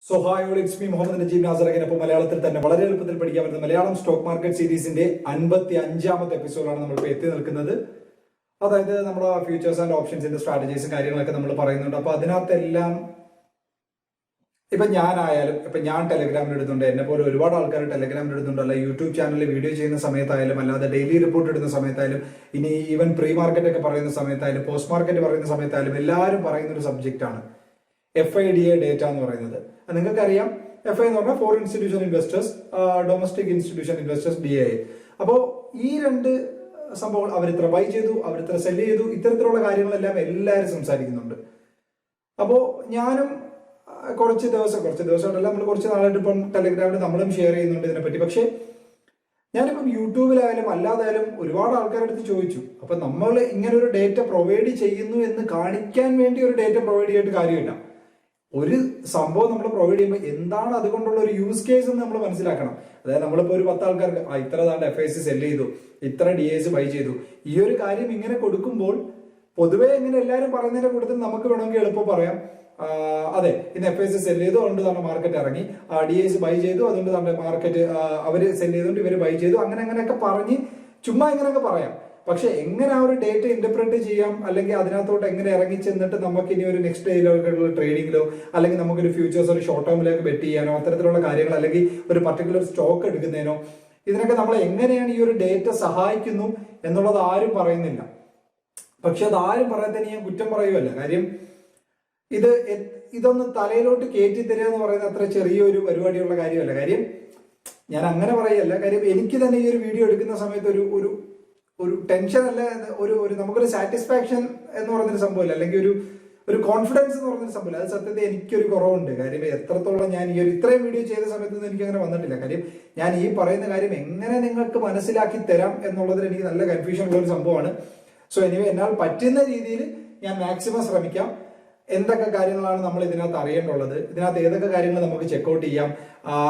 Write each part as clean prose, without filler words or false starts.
So hi all, it's me Muhammad Najeeb നാസറകിന്. അപ്പോൾ മലയാളത്തിൽ തന്നെ വളരെ എളുപ്പത്തിൽ പഠിക്കാൻ പറ്റുന്ന മലയാളം സ്റ്റോക്ക് മാർക്കറ്റ് സീരീസിന്റെ 55ാമത്തെ എപ്പിസോഡാണ് നമ്മളിപ്പോൾ എത്തി നിൽക്കുന്നത്. അതായത് നമ്മുടെ ഫ്യൂച്ചേഴ്സ് ആൻഡ് ഓപ്ഷൻസിന്റെ സ്ട്രാറ്റജീസും കാര്യങ്ങളൊക്കെ നമ്മൾ പറയുന്നുണ്ട്. അപ്പൊ അതിനകത്തെല്ലാം ഇപ്പൊ ഞാൻ ടെലഗ്രാമിൽ എടുത്തുണ്ട്, എന്നെ പോലെ ഒരുപാട് ആൾക്കാർ ടെലഗ്രാമിൽ എടുത്തുണ്ട്, അല്ല യൂട്യൂബ് ചാനലിൽ വീഡിയോ ചെയ്യുന്ന സമയത്തായാലും, അല്ലാതെ ഡെയിലി റിപ്പോർട്ട് ഇടുന്ന സമയത്തായാലും, ഇനി ഈവൻ പ്രീ മാർക്കറ്റ് ഒക്കെ പറയുന്ന സമയത്തായാലും, പോസ്റ്റ് മാർക്കറ്റ് പറയുന്ന സമയത്തായാലും എല്ലാവരും പറയുന്ന ഒരു സബ്ജക്റ്റ് ആണ് FIDA ഡേറ്റ എന്ന് പറയുന്നത്. നിങ്ങൾക്കറിയാം, FI എന്ന് പറഞ്ഞാൽ foreign institution investors, domestic institution investors DIA. അപ്പോൾ ഈ രണ്ട് സംഭവങ്ങൾ അവരിത്ര ബൈ ചെയ്തു, അവരിത്ര സെല് ചെയ്തു, ഇത്തരത്തിലുള്ള കാര്യങ്ങളെല്ലാം എല്ലാവരും സംസാരിക്കുന്നുണ്ട്. അപ്പോൾ ഞാനും കുറച്ച് ദിവസമായിട്ടല്ല, നമ്മൾ കുറച്ച് നാളായിട്ട് ഇപ്പം ടെലഗ്രാമിൽ നമ്മളും ഷെയർ ചെയ്യുന്നുണ്ട് ഇതിനെപ്പറ്റി. പക്ഷേ ഞാനിപ്പം യൂട്യൂബിലായാലും അല്ലാതായാലും ഒരുപാട് ആൾക്കാരുടെ അടുത്ത് ചോദിച്ചു, അപ്പൊ നമ്മൾ ഇങ്ങനെ ഒരു ഡേറ്റ പ്രൊവൈഡ് ചെയ്യുന്നു എന്ന് കാണിക്കാൻ വേണ്ടി ഒരു ഡേറ്റ പ്രൊവൈഡ് ചെയ്തിട്ട് കാര്യമില്ല. ഒരു സംഭവം നമ്മൾ പ്രൊവൈഡ് ചെയ്യുമ്പോൾ എന്താണ് അതുകൊണ്ടുള്ള ഒരു യൂസ് കേസ് എന്ന് നമ്മൾ മനസ്സിലാക്കണം. അതായത് നമ്മളിപ്പോൾ ഒരു 10 ആൾക്കാർക്ക് ഇത്ര താണ്ട് FIs സെല് ചെയ്തു, ഇത്ര DIs ബൈ ചെയ്തു, ഈ ഒരു കാര്യം ഇങ്ങനെ കൊടുക്കുമ്പോൾ പൊതുവെ ഇങ്ങനെ എല്ലാവരും പറയുന്നതിന്റെ കൂട്ടത്തിൽ നമുക്ക് വേണമെങ്കിൽ എളുപ്പം പറയാം, അതെ ഇന്ന് FIs സെല് ചെയ്തു, അതുകൊണ്ട് തന്നെ മാർക്കറ്റ് ഇറങ്ങി, DIs ബൈ ചെയ്തു, അതുകൊണ്ട് തന്നെ മാർക്കറ്റ് അവര് സെല് ചെയ്തുകൊണ്ട് ഇവര് ബൈ ചെയ്തു, അങ്ങനെയൊക്കെ പറഞ്ഞ് ചുമ്മാ ഇങ്ങനെയൊക്കെ പറയാം. പക്ഷെ എങ്ങനെ ആ ഒരു ഡേറ്റ ഇന്റർപ്രറ്റ് ചെയ്യാം, അല്ലെങ്കിൽ അതിനകത്തോട്ട് എങ്ങനെ ഇറങ്ങി ചെന്നിട്ട് നമുക്ക് ഇനി ഒരു നെക്സ്റ്റ് ഡേയിലുള്ള ട്രേഡിങ്ങിലോ, അല്ലെങ്കിൽ നമുക്കൊരു ഫ്യൂച്ചേഴ്സ് ഒരു ഷോർട്ട് ടേമിലേക്ക് ബെറ്റ് ചെയ്യാനോ, അത്തരത്തിലുള്ള കാര്യങ്ങൾ, അല്ലെങ്കിൽ ഒരു പർട്ടിക്കുലർ സ്റ്റോക്ക് എടുക്കുന്നതിനോ, ഇതിനൊക്കെ നമ്മൾ എങ്ങനെയാണ് ഈ ഒരു ഡേറ്റ സഹായിക്കുന്നു എന്നുള്ളത് ആരും പറയുന്നില്ല. പക്ഷെ അത് ആരും പറയാത്തതിന് ഞാൻ കുറ്റം പറയുമല്ല. കാര്യം ഇതൊന്ന് തലയിലോട്ട് കയറ്റി തരിക എന്ന് പറയുന്നത് അത്ര ചെറിയൊരു പരിപാടിയുള്ള കാര്യമല്ല. കാര്യം ഞാൻ അങ്ങനെ പറയല്ല. കാര്യം എനിക്ക് തന്നെ ഈ ഒരു വീഡിയോ എടുക്കുന്ന സമയത്ത് ഒരു ടെൻഷൻ അല്ല, ഒരു നമുക്കൊരു സാറ്റിസ്ഫാക്ഷൻ എന്ന് പറയുന്നൊരു സംഭവമില്ല, അല്ലെങ്കിൽ ഒരു കോൺഫിഡൻസ് എന്ന് പറയുന്നൊരു സംഭവമില്ല. അത് സത്യത്തിൽ എനിക്കൊരു കുറവുണ്ട്. കാര്യം എത്രത്തോളം ഞാൻ ഇത്രയും വീഡിയോ ചെയ്ത സമയത്തൊന്നും എനിക്ക് അങ്ങനെ വന്നിട്ടില്ല. കാര്യം ഞാൻ ഈ പറയുന്ന കാര്യം എങ്ങനെ നിങ്ങൾക്ക് മനസ്സിലാക്കി തരാം എന്നുള്ളതിൽ എനിക്ക് നല്ല കൺഫ്യൂഷൻ ഉള്ള ഒരു സംഭവമാണ്. സോ എനിവേ, എന്നാൽ പറ്റുന്ന രീതിയിൽ ഞാൻ മാക്സിമം ശ്രമിക്കാം. എന്തൊക്കെ കാര്യങ്ങളാണ് നമ്മൾ ഇതിനകത്ത് അറിയേണ്ടുള്ളത്, ഇതിനകത്ത് ഏതൊക്കെ കാര്യങ്ങൾ നമുക്ക് ചെക്കൗട്ട് ചെയ്യാം,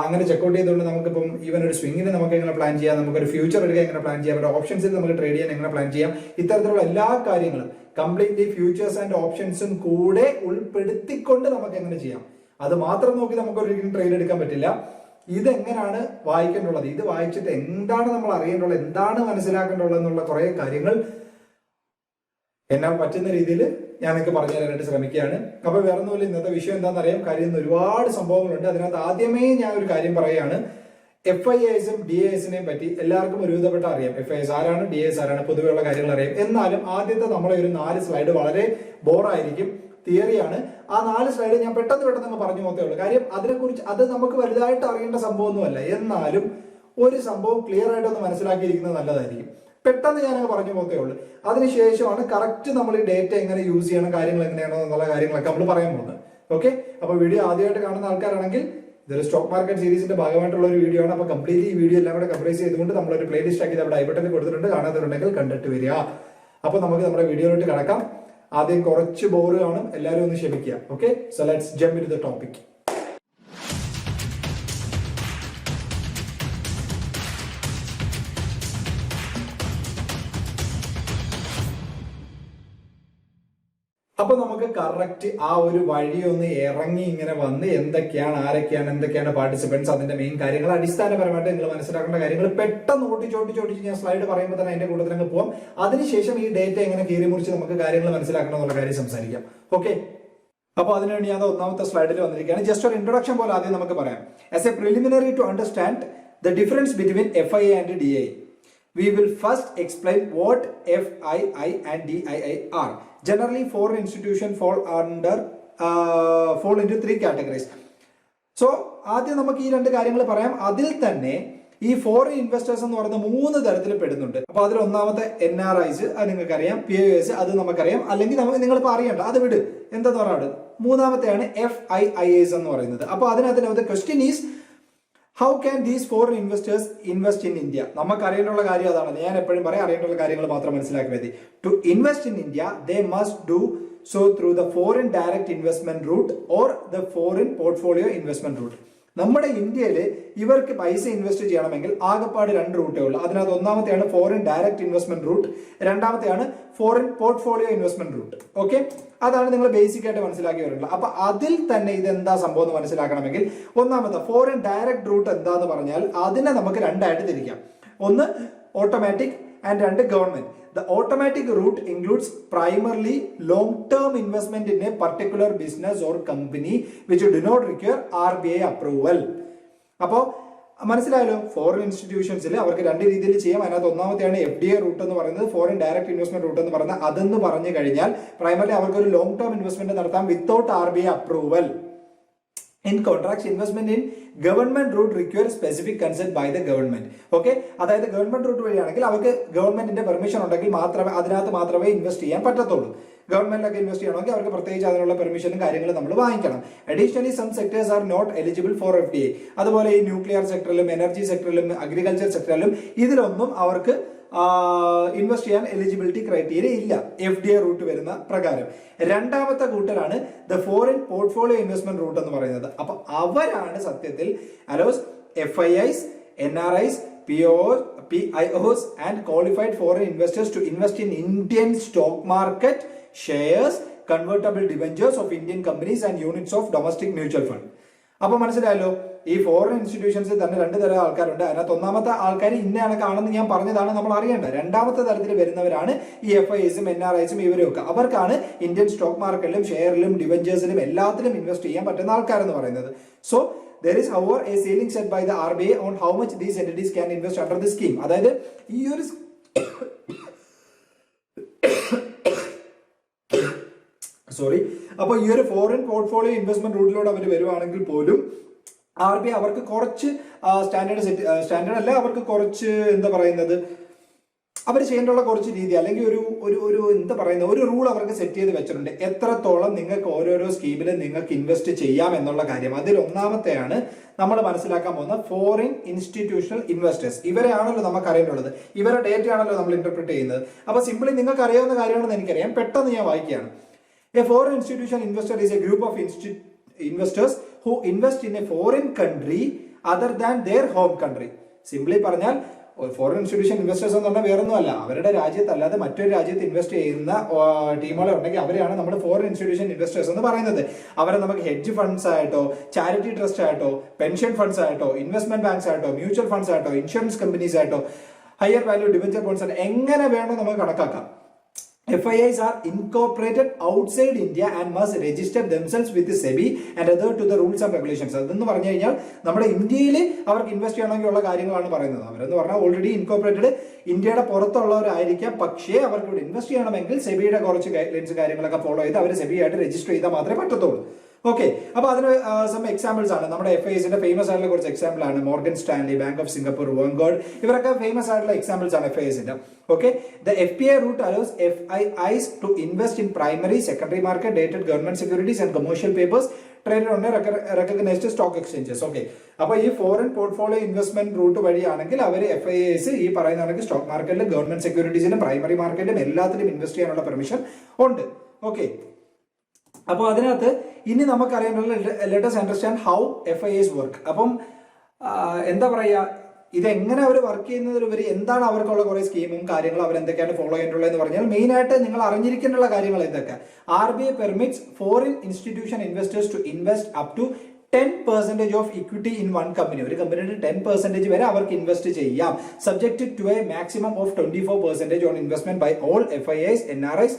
അങ്ങനെ ചെക്കൗട്ട് ചെയ്തുകൊണ്ട് നമുക്കിപ്പം ഈവൻ ഒരു സ്വിങ്ങിന് നമുക്ക് എങ്ങനെ പ്ലാൻ ചെയ്യാം, നമുക്കൊരു ഫ്യൂച്ചർ എടുക്കാൻ എങ്ങനെ പ്ലാൻ ചെയ്യാം, ഒരു ഓപ്ഷൻസിൽ നമുക്ക് ട്രേഡ് ചെയ്യാൻ എങ്ങനെ പ്ലാൻ ചെയ്യാം, ഇത്തരത്തിലുള്ള എല്ലാ കാര്യങ്ങളും കംപ്ലീറ്റ്ലി ഫ്യൂച്ചേഴ്സ് ആൻഡ് ഓപ്ഷൻസും കൂടെ ഉൾപ്പെടുത്തിക്കൊണ്ട് നമുക്ക് എങ്ങനെ ചെയ്യാം. അത് മാത്രം നോക്കി നമുക്ക് ഒരിക്കലും ട്രേഡ് എടുക്കാൻ പറ്റില്ല. ഇതെങ്ങനെയാണ് വായിക്കേണ്ടുള്ളത്, ഇത് വായിച്ചിട്ട് എന്താണ് നമ്മൾ അറിയേണ്ടുള്ളത്, എന്താണ് മനസ്സിലാക്കേണ്ടുള്ളത് എന്നുള്ള കുറെ കാര്യങ്ങൾ എന്നാൽ പറ്റുന്ന രീതിയിൽ ഞാൻ നിങ്ങൾക്ക് പറഞ്ഞു തരാനായിട്ട് ശ്രമിക്കുകയാണ്. അപ്പൊ വേറെ ഒന്നുമില്ല, ഇന്നത്തെ വിഷയം എന്താണെന്ന് അറിയാം. കാര്യം ഒരുപാട് സംഭവങ്ങളുണ്ട്. അതിനകത്ത് ആദ്യമേ ഞാൻ ഒരു കാര്യം പറയുകയാണ്. FIAസും DIAസിനെയും പറ്റി എല്ലാവർക്കും ഒരുവിധപ്പെട്ട അറിയാം. FIAs ആരാണ്, DIAs ആരാണ്, പൊതുവെയുള്ള കാര്യങ്ങൾ അറിയാം. എന്നാലും ആദ്യത്തെ നമ്മളെ ഒരു 4 സ്ലൈഡ് വളരെ ബോറായിരിക്കും, തിയറിയാണ്. ആ 4 സ്ലൈഡ് ഞാൻ പെട്ടെന്ന് പറഞ്ഞു പോകത്തേ ഉള്ളൂ. കാര്യം അതിനെക്കുറിച്ച് അത് നമുക്ക് വലുതായിട്ട് അറിയേണ്ട സംഭവമൊന്നുമല്ല. എന്നാലും ഒരു സംഭവം ക്ലിയർ ആയിട്ടൊന്ന് മനസ്സിലാക്കിയിരിക്കുന്നത് നല്ലതായിരിക്കും. പെട്ടെന്ന് ഞാനങ്ങ് പറഞ്ഞു പോകത്തേ ഉള്ളൂ. അതിനുശേഷമാണ് കറക്റ്റ് നമ്മൾ ഈ ഡേറ്റ എങ്ങനെ യൂസ് ചെയ്യണം, കാര്യങ്ങൾ എങ്ങനെയാണോ എന്നുള്ള കാര്യങ്ങളൊക്കെ നമ്മൾ പറയാൻ പോകുന്നത്. ഓക്കെ, അപ്പൊ വീഡിയോ ആദ്യമായിട്ട് കാണുന്ന ആൾക്കാരാണെങ്കിൽ ഇതൊരു സ്റ്റോക്ക് മാർക്കറ്റ് സീരീസിന്റെ ഭാഗമായിട്ടുള്ള ഒരു വീഡിയോ ആണ്. അപ്പൊ കംപ്ലീറ്റ്ലി ഈ വീഡിയോ എല്ലാം കൂടെ കംപ്രൈസ് ചെയ്തുകൊണ്ട് നമ്മളൊരു പ്ലേലിസ്റ്റ് ആക്കി അവിടെ ഐബട്ടണിൽ കൊടുത്തിട്ടുണ്ട്. കാണാത്തവരുണ്ടെങ്കിൽ കണ്ടിട്ട് വരിക. അപ്പൊ നമുക്ക് നമ്മുടെ വീഡിയോയിലോട്ട് കിടക്കാം. ആദ്യം കുറച്ച് ബോർ കാണും, എല്ലാവരും ഒന്ന് ക്ഷമിക്കുക. Okay, so let's jump into the topic. അപ്പൊ നമുക്ക് കറക്റ്റ് ആ ഒരു വഴി ഒന്ന് ഇറങ്ങി ഇങ്ങനെ വന്ന് എന്തൊക്കെയാണ്, ആരൊക്കെയാണ്, എന്തൊക്കെയാണ് പാർട്ടിസിപ്പൻസ്, അതിന്റെ മെയിൻ കാര്യങ്ങൾ, അടിസ്ഥാനപരമായിട്ട് നിങ്ങൾ മനസ്സിലാക്കേണ്ട കാര്യങ്ങൾ പെട്ടെന്ന് ഓടിച്ചോടിച്ച് ഞാൻ സ്ലൈഡ് പറയുമ്പോൾ തന്നെ അതിന്റെ കൂട്ടത്തിൽ അങ്ങ് പോവാം. അതിനുശേഷം ഈ ഡേറ്റ എങ്ങനെ കീറി മുറിച്ച് നമുക്ക് കാര്യങ്ങൾ മനസ്സിലാക്കണം എന്നുള്ള കാര്യം സംസാരിക്കാം. ഓക്കെ, അപ്പൊ അതിനുവേണ്ടി ഞാൻ ഒന്നാമത്തെ സ്ലൈഡിൽ വന്നിരിക്കുകയാണ്. ജസ്റ്റ് ഒരു ഇൻട്രൊഡക്ഷൻ പോലെ ആദ്യം നമുക്ക് പറയാം. As a preliminary to understand the difference between FIA and DIA, we will first explain what FII and DII are. Generally, foreign institutions fall into 3 categories. So, ആദ്യം നമുക്ക് ഈ 2 കാര്യങ്ങൾ പറയാം. അതിൽ തന്നെ ഈ ഫോറിൻ ഇൻവെസ്റ്റേഴ്സ് എന്ന് പറയുന്ന 3 തരത്തിൽ പെടുന്നുണ്ട്. അപ്പൊ അതിൽ ഒന്നാമത്തെ NRIs, അത് നിങ്ങൾക്കറിയാം. PIOs, അത് നമുക്കറിയാം. അല്ലെങ്കിൽ നിങ്ങളിപ്പോൾ അറിയണ്ട, അത് വിട്, എന്താന്ന് പറഞ്ഞാൽ. മൂന്നാമത്തെയാണ് FIIs എന്ന് പറയുന്നത്. അപ്പൊ അതിനകത്ത് question is, how can these foreign investors invest in India? നമുക്ക് അറിയേണ്ടുള്ള കാര്യം അതാണ്. ഞാൻ എപ്പോഴും പറയാം, അറിയേണ്ടുള്ള കാര്യങ്ങൾ മാത്രം മനസ്സിലാക്കി മതി. To invest in India, they must do so through the foreign direct investment route or the foreign portfolio investment route. നമ്മുടെ ഇന്ത്യയിൽ ഇവർക്ക് പൈസ ഇൻവെസ്റ്റ് ചെയ്യണമെങ്കിൽ ആകെപ്പാട് 2 റൂട്ടേ ഉള്ളൂ. അതിനകത്ത് ഒന്നാമത്തെയാണ് ഫോറിൻ ഡയറക്റ്റ് ഇൻവെസ്റ്റ്മെന്റ് റൂട്ട്, രണ്ടാമത്തെയാണ് foreign portfolio investment route. Okay, അതാണ് നിങ്ങൾ ബേസിക് ആയിട്ട് മനസ്സിലാക്കി വരുന്നത്. അപ്പൊ അതിൽ തന്നെ ഇതെന്താ സംഭവം എന്ന് മനസ്സിലാക്കണമെങ്കിൽ ഒന്നാമത്തെ ഫോറിൻ ഡയറക്റ്റ് റൂട്ട് എന്താന്ന് പറഞ്ഞാൽ അതിനെ നമുക്ക് 2 ആയിട്ട് തിരിക്കാം. ഒന്ന് automatic and 2 government. The automatic route includes primarily long-term investment in a particular business or company which do not require RBI approval. അപ്പോൾ മനസ്സിലായല്ലോ, ഫോറിൻ ഇൻസ്റ്റിറ്റ്യൂഷൻസിൽ അവർക്ക് 2 രീതിയിൽ ചെയ്യാം. അതിനകത്ത് ഒന്നാമത്തെയാണ് FDI റൂട്ട് എന്ന് പറയുന്നത്, ഫോറിൻ ഡയറക്റ്റ് ഇൻവെസ്റ്റ്മെന്റ് റൂട്ട് എന്ന് പറയുന്നത്. അതെന്ന് പറഞ്ഞു കഴിഞ്ഞാൽ പ്രൈമർലി അവർക്ക് ഒരു ലോങ് ടേം ഇൻവെസ്റ്റ്മെന്റ് നടത്താം without RBI approval. In contrast, investment in government route requires specific consent by the government. Okay, അതായത് ഗവൺമെന്റ് റൂട്ട് വഴിയാണെങ്കിൽ അവർക്ക് ഗവൺമെന്റിന്റെ പെർമിഷൻ ഉണ്ടെങ്കിൽ മാത്രമേ അതിനകത്ത് മാത്രമേ ഇൻവെസ്റ്റ് ചെയ്യാൻ പറ്റത്തുള്ളൂ. ഗവൺമെന്റിലൊക്കെ ഇൻവെസ്റ്റ് ചെയ്യണമെങ്കിൽ അവർക്ക് പ്രത്യേകിച്ച് അതിനുള്ള പെർമിഷനും കാര്യങ്ങളും നമ്മൾ വാങ്ങിക്കണം. Additionally some sectors are not eligible for FDI. അതുപോലെ ഈ ന്യൂക്ലിയർ സെക്ടറിലും എനർജി സെക്ടറിലും അഗ്രികൾച്ചർ സെക്ടറിലും ഇതിലൊന്നും അവർക്ക് ഇൻവെസ്റ്റ് ചെയ്യാൻ എലിജിബിലിറ്റി ക്രൈറ്റീരിയ ഇല്ല FDI റൂട്ട് വരുന്ന പ്രകാരം. രണ്ടാമത്തെ കൂട്ടരാണ് the foreign portfolio investment route എന്ന് പറയുന്നത്. അപ്പൊ അവരാണ് സത്യത്തിൽ allows FIIs, NRIs, PIOs and qualified foreign investors to invest in Indian stock market shares, convertible debentures of Indian companies and units of domestic mutual fund. അപ്പൊ മനസ്സിലായല്ലോ, ഈ foreign ഇൻസ്റ്റിറ്റ്യൂഷൻസിൽ തന്നെ 2 തരം ആൾക്കാരുണ്ട്. അതിനകത്ത് ഒന്നാമത്തെ ആൾക്കാർ ഇന്ന കണക്കാണെന്ന് ഞാൻ പറഞ്ഞതാണ് നമ്മൾ അറിയേണ്ടത്. രണ്ടാമത്തെ തരത്തിൽ വരുന്നവരാണ് ഈ FIIസും NRIസും ഇവരും ഒക്കെ. അവർക്കാണ് ഇന്ത്യൻ സ്റ്റോക്ക് മാർക്കറ്റിലും ഷെയറിലും ഡിബഞ്ചേഴ്സിലും എല്ലാത്തിലും ഇൻവെസ്റ്റ് ചെയ്യാൻ പറ്റുന്ന ആൾക്കാരെന്ന് പറയുന്നത്. So there is however a ceiling set by the RBI on how much these entities can invest under the scheme. അതായത് ഈ ഒരു അപ്പൊ ഈ ഒരു ഫോറിൻ പോർട്ട്ഫോളിയോ ഇൻവെസ്റ്റ്മെന്റ് റൂട്ടിലൂടെ അവർ വരുവാണെങ്കിൽ പോലും RBI അവർക്ക് കുറച്ച് സ്റ്റാൻഡേർഡ് അല്ല, അവർക്ക് കുറച്ച് എന്താ പറയുന്നത്, അവർ ചെയ്യേണ്ടുള്ള കുറച്ച് രീതി അല്ലെങ്കിൽ ഒരു എന്താ പറയുന്ന ഒരു റൂൾ അവർക്ക് സെറ്റ് ചെയ്ത് വെച്ചിട്ടുണ്ട്. എത്രത്തോളം നിങ്ങൾക്ക് ഓരോരോ സ്കീമിലും നിങ്ങൾക്ക് ഇൻവെസ്റ്റ് ചെയ്യാം എന്നുള്ള കാര്യം. അതിൽ ഒന്നാമത്തെയാണ് നമ്മൾ മനസ്സിലാക്കാൻ പോകുന്ന ഫോറിൻ ഇൻസ്റ്റിറ്റ്യൂഷണൽ ഇൻവെസ്റ്റേഴ്സ്. ഇവരെയാണല്ലോ നമുക്ക് അറിയേണ്ടുള്ളത്, ഇവരുടെ ഡേറ്റ ആണല്ലോ നമ്മൾ ഇന്റർപ്രിറ്റ് ചെയ്യുന്നത്. അപ്പൊ സിംപിളി നിങ്ങൾക്ക് അറിയാവുന്ന കാര്യമാണെന്ന് എനിക്കറിയാം, പെട്ടെന്ന് ഞാൻ വായിക്കുകയാണ്. A foreign institutional investor is a group of investors who invest in a foreign country other than their home country. Simply പറഞ്ഞാൽ ഫോറിൻ ഇൻസ്റ്റിറ്റ്യൂഷൻ ഇൻവെസ്റ്റേഴ്സ് എന്ന് പറഞ്ഞാൽ വേറൊന്നുമല്ല, അവരുടെ രാജ്യത്തല്ലാതെ മറ്റൊരു രാജ്യത്ത് ഇൻവെസ്റ്റ് ചെയ്യുന്ന ടീമുകളെ ഉണ്ടെങ്കിൽ അവരെയാണ് നമ്മൾ ഫോറിൻ ഇൻസ്റ്റിറ്റ്യൂഷൻ ഇൻവെസ്റ്റേഴ്സ് എന്ന് പറയുന്നത്. അവരെ നമുക്ക് ഹെഡ്ജ് ഫണ്ട്സ് ആയിട്ടോ, ചാരിറ്റി ട്രസ്റ്റ് ആയിട്ടോ, പെൻഷൻ ഫണ്ട്സ് ആയിട്ടോ, ഇൻവെസ്റ്റ്മെന്റ് ബാങ്ക്സ് ആയിട്ടോ, മ്യൂച്വൽ ഫണ്ട്സ് ആയിട്ടോ, ഇൻഷുറൻസ് കമ്പനീസ് ആയിട്ടോ, ഹയർ വാല്യൂ ഡിബഞ്ചർ ബോണ്ട്സ് ആയിട്ടോ, എങ്ങനെ വേണോ നമുക്ക് കണക്കാക്കാം. FIIs are incorporated outside India and must register themselves with SEBI and adhere to the rules and regulations. അതെന്ന് പറഞ്ഞു കഴിഞ്ഞാൽ നമ്മുടെ ഇന്ത്യയിൽ അവർക്ക് ഇൻവെസ്റ്റ് ചെയ്യണമെങ്കിലുള്ള കാര്യങ്ങളാണ് പറയുന്നത്. അവരെന്ന് പറഞ്ഞാൽ ഓൾറെഡി ഇൻകോർപ്പറേറ്റഡ് ഇന്ത്യയുടെ പുറത്തുള്ളവരായിരിക്കാം, പക്ഷേ അവർക്ക് ഇവിടെ ഇൻവെസ്റ്റ് ചെയ്യണമെങ്കിൽ സെബിയുടെ കുറച്ച് ഗൈഡ് ലൈൻസ് കാര്യങ്ങളൊക്കെ ഫോളോ ചെയ്ത് അവർ സെബി ആയിട്ട് രജിസ്റ്റർ ചെയ്താൽ മാത്രമേ പറ്റത്തുള്ളൂ. ഓക്കെ, അപ്പൊ അതിന് സം എക്സാമ്പിൾസ് ആണ് നമ്മുടെ FIIസിന്റെ ഫേമസ് ആയിട്ടുള്ള കുറച്ച് എക്സാമ്പിൾ ആണ്. Morgan Stanley, bank of Singapore, Vanguard, ഇവരൊക്കെ ഫേമസ് ആയിട്ടുള്ള എക്സാമ്പിൾസ് ആണ് FIIസിന്റെ. Okay, the FPI route allows FIIs to invest in primary, secondary market, dated government securities and commercial papers traded on recognized stock exchanges. Okay, അപ്പൊ ഈ foreign portfolio investment route വഴിയാണെങ്കിൽ അവർ FIIs ഈ പറയുന്നതാണെങ്കിൽ stock മാർക്കറ്റിലും government സെക്യൂരിറ്റീസിലും primary മാർക്കറ്റിലും എല്ലാത്തിലും ഇൻവെസ്റ്റ് ചെയ്യാനുള്ള പെർമിഷൻ ഉണ്ട്. ഓക്കെ, അപ്പോൾ അതിനകത്ത് ഇനി നമുക്കറിയാനുള്ള let us understand how FIIs work. അപ്പം എന്താ പറയുക, ഇതെങ്ങനെ അവർ വർക്ക് ചെയ്യുന്നതിലുപരി എന്താണ് അവർക്കുള്ള കുറെ സ്കീമും കാര്യങ്ങളും അവർ എന്തൊക്കെയാണ് ഫോളോ ചെയ്യേണ്ടുള്ളതെന്ന് പറഞ്ഞാൽ മെയിൻ ആയിട്ട് നിങ്ങൾ അറിഞ്ഞിരിക്കേണ്ട കാര്യങ്ങൾ എന്തൊക്കെ. RBI permits foreign institution investors to invest up to 10% of equity in one company. ഒരു കമ്പനിയുടെ 10% വരെ അവർക്ക് ഇൻവെസ്റ്റ് ചെയ്യാം, subject to a maximum of 24% on investment by all FIIs, NRIs,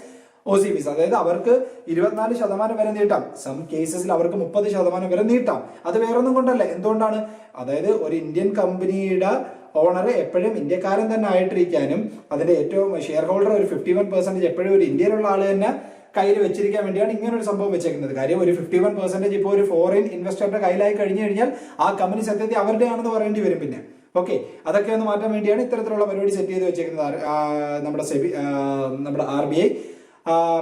OCBs. അതായത് അവർക്ക് 24% വരെ നീട്ടാം, സം കേസസിൽ അവർക്ക് 30% വരെ നീട്ടാം. അത് വേറൊന്നും കൊണ്ടല്ല. എന്തുകൊണ്ടാണ്? അതായത് ഒരു ഇന്ത്യൻ കമ്പനിയുടെ ഓണർ എപ്പോഴും ഇന്ത്യക്കാരൻ തന്നെ ആയിട്ടിരിക്കാനും അതിന്റെ ഏറ്റവും ഷെയർ ഹോൾഡർ ഒരു 51% എപ്പോഴും ഒരു ഇന്ത്യയിലുള്ള ആള് തന്നെ കയ്യിൽ വെച്ചിരിക്കാൻ വേണ്ടിയാണ് ഇങ്ങനെ ഒരു സംഭവം വെച്ചേക്കുന്നത്. കാര്യം ഒരു 51% ഇപ്പോൾ ഒരു ഫോറിൻ ഇൻവെസ്റ്ററുടെ കയ്യിലായി കഴിഞ്ഞു കഴിഞ്ഞാൽ ആ കമ്പനി സത്യത്തിൽ അവരുടെ ആണെന്ന് പറയേണ്ടി വരും. പിന്നെ ഓക്കെ, അതൊക്കെ ഒന്ന് മാറ്റാൻ വേണ്ടിയാണ് ഇത്തരത്തിലുള്ള പരിപാടി സെറ്റ് ചെയ്ത് വെച്ചേക്കുന്നത് നമ്മുടെ RBI.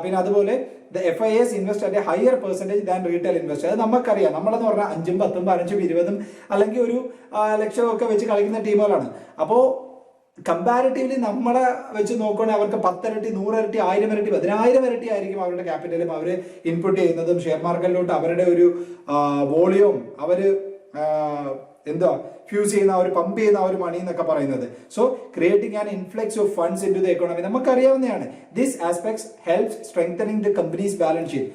പിന്നെ അതുപോലെ the FIIs invest at A higher percentage than retail invest. അത് നമുക്കറിയാം, നമ്മളെന്ന് പറഞ്ഞാൽ 5, 10, 15, 20 അല്ലെങ്കിൽ ഒരു ലക്ഷമൊക്കെ വെച്ച് കളിക്കുന്ന ടീമുകളാണ്. അപ്പോൾ കമ്പാരിറ്റീവ്ലി നമ്മളെ വെച്ച് നോക്കുകയാണെങ്കിൽ അവർക്ക് 10 ഇരട്ടി, 100 ഇരട്ടി, 1000 ഇരട്ടി, 10,000 ഇരട്ടി ആയിരിക്കും അവരുടെ ക്യാപിറ്റലും അവർ ഇൻപുട്ട് ചെയ്യുന്നതും. ഷെയർ മാർക്കറ്റിലോട്ട് അവരുടെ ഒരു വോളിയവും അവർ എന്താ ഫ്യൂസ് ചെയ്യുന്ന ഒരു പമ്പ് ചെയ്യുന്ന ഒരു മണി എന്നൊക്കെ പറയുന്നത്. So creating an influx of funds into the economy നമുക്കറിയാവുന്നതാണ്. This aspects helps strengthening the companies balance sheet.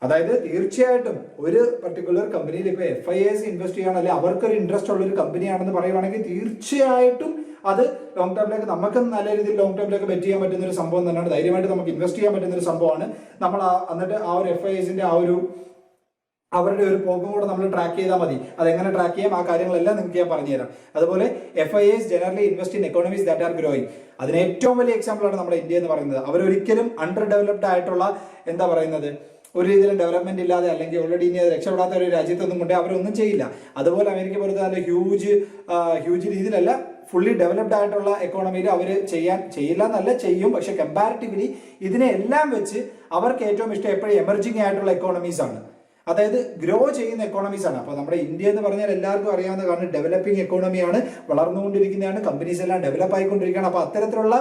അതായത് തീർച്ചയായിട്ടും ഒരു പർട്ടിക്കുലർ കമ്പനിയിൽ ഇപ്പൊ FIIs ഇൻവെസ്റ്റ് ചെയ്യണം, അല്ലെങ്കിൽ അവർക്കൊരു ഇൻട്രസ്റ്റ് ഉള്ള ഒരു കമ്പനിയാണെന്ന് പറയുവാണെങ്കിൽ തീർച്ചയായിട്ടും അത് ലോങ് ടേമിലേക്ക് നമുക്ക് നല്ല രീതിയിൽ ലോങ് ടേമിലേക്ക് ബെറ്റ് ചെയ്യാൻ പറ്റുന്ന ഒരു സംഭവം തന്നെയാണ്. ധൈര്യമായിട്ട് നമുക്ക് ഇൻവെസ്റ്റ് ചെയ്യാൻ പറ്റുന്ന ഒരു സംഭവമാണ്. നമ്മൾ എന്നിട്ട് ആ ഒരു FIIsന്റെ ആ ഒരു അവരുടെ ഒരു പോക്കും കൂടെ നമ്മൾ ട്രാക്ക് ചെയ്താൽ മതി. അതെങ്ങനെ ട്രാക്ക് ചെയ്യാം ആ കാര്യങ്ങളെല്ലാം നിങ്ങൾക്ക് ഞാൻ പറഞ്ഞുതരാം. അതുപോലെ FIIs generally invest in economies that are growing. അതിന് ഏറ്റവും വലിയ എക്സാമ്പിൾ ആണ് നമ്മുടെ ഇന്ത്യ എന്ന് പറയുന്നത്. അവരൊരിക്കലും അണ്ടർ ഡെവലപ്ഡ് ആയിട്ടുള്ള എന്താ പറയുന്നത് ഒരു രീതിയിലും ഡെവലപ്മെന്റ് ഇല്ലാതെ അല്ലെങ്കിൽ ഓൾറെഡി ഇനി രക്ഷപ്പെടാത്ത ഒരു രാജ്യത്തൊന്നും കൊണ്ട് അവരൊന്നും ചെയ്യില്ല. അതുപോലെ അമേരിക്ക പോലത്തെ നല്ല ഹ്യൂജ് രീതിയിലല്ല, ഫുള്ളി ഡെവലപ്ഡ് ആയിട്ടുള്ള എക്കോണമിയിൽ അവർ ചെയ്യില്ല എന്നല്ല, ചെയ്യും. പക്ഷെ കമ്പാരിറ്റീവ്ലി ഇതിനെ എല്ലാം വെച്ച് അവർക്ക് ഏറ്റവും ഇഷ്ടം എപ്പോഴും എമർജിങ് ആയിട്ടുള്ള എക്കോണമീസ് ആണ്, അതായത് ഗ്രോ ചെയ്യുന്ന എക്കോണമീസ് ആണ്. അപ്പോൾ നമ്മുടെ ഇന്ത്യ എന്ന് പറഞ്ഞാൽ എല്ലാവർക്കും അറിയാവുന്ന കാരണം ഡെവലപ്പിംഗ് എക്കോണമിയാണ്, വളർന്നുകൊണ്ടിരിക്കുന്നതാണ്, കമ്പനീസ് എല്ലാം ഡെവലപ്പ് ആയിക്കൊണ്ടിരിക്കുകയാണ്. അപ്പോൾ അത്തരത്തിലുള്ള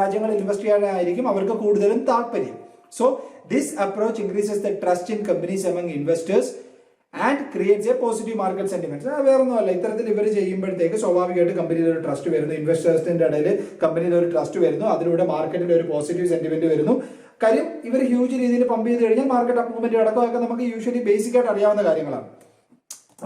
രാജ്യങ്ങളിൽ ഇൻവെസ്റ്റ് ചെയ്യാനായിരിക്കും അവർക്ക് കൂടുതലും താല്പര്യം. So this approach increases the trust in companies among investors and creates A positive market sentiments. വേറൊന്നുമല്ല, ഇത്തരത്തിൽ ഇവർ ചെയ്യുമ്പോഴത്തേക്ക് സ്വാഭാവികമായിട്ട് കമ്പനിയിൽ ഒരു ട്രസ്റ്റ് വരുന്നു, ഇൻവെസ്റ്റേഴ്സിന്റെ ഇടയിൽ കമ്പനിയിൽ ഒരു ട്രസ്റ്റ് വരുന്നു, അതിലൂടെ മാർക്കറ്റിൽ ഒരു പോസിറ്റീവ് സെന്റിമെന്റ് വരുന്നു. കാര്യം ഇവർ ഹ്യൂജ് രീതിയിൽ പമ്പ് ചെയ്ത് കഴിഞ്ഞാൽ മാർക്കറ്റ് അപ്പ് മൂവ്മെന്റ് അടക്കമൊക്കെ നമുക്ക് യൂഷ്വലി ബേസിക് ആയിട്ട് അറിയാവുന്ന കാര്യങ്ങളാണ്.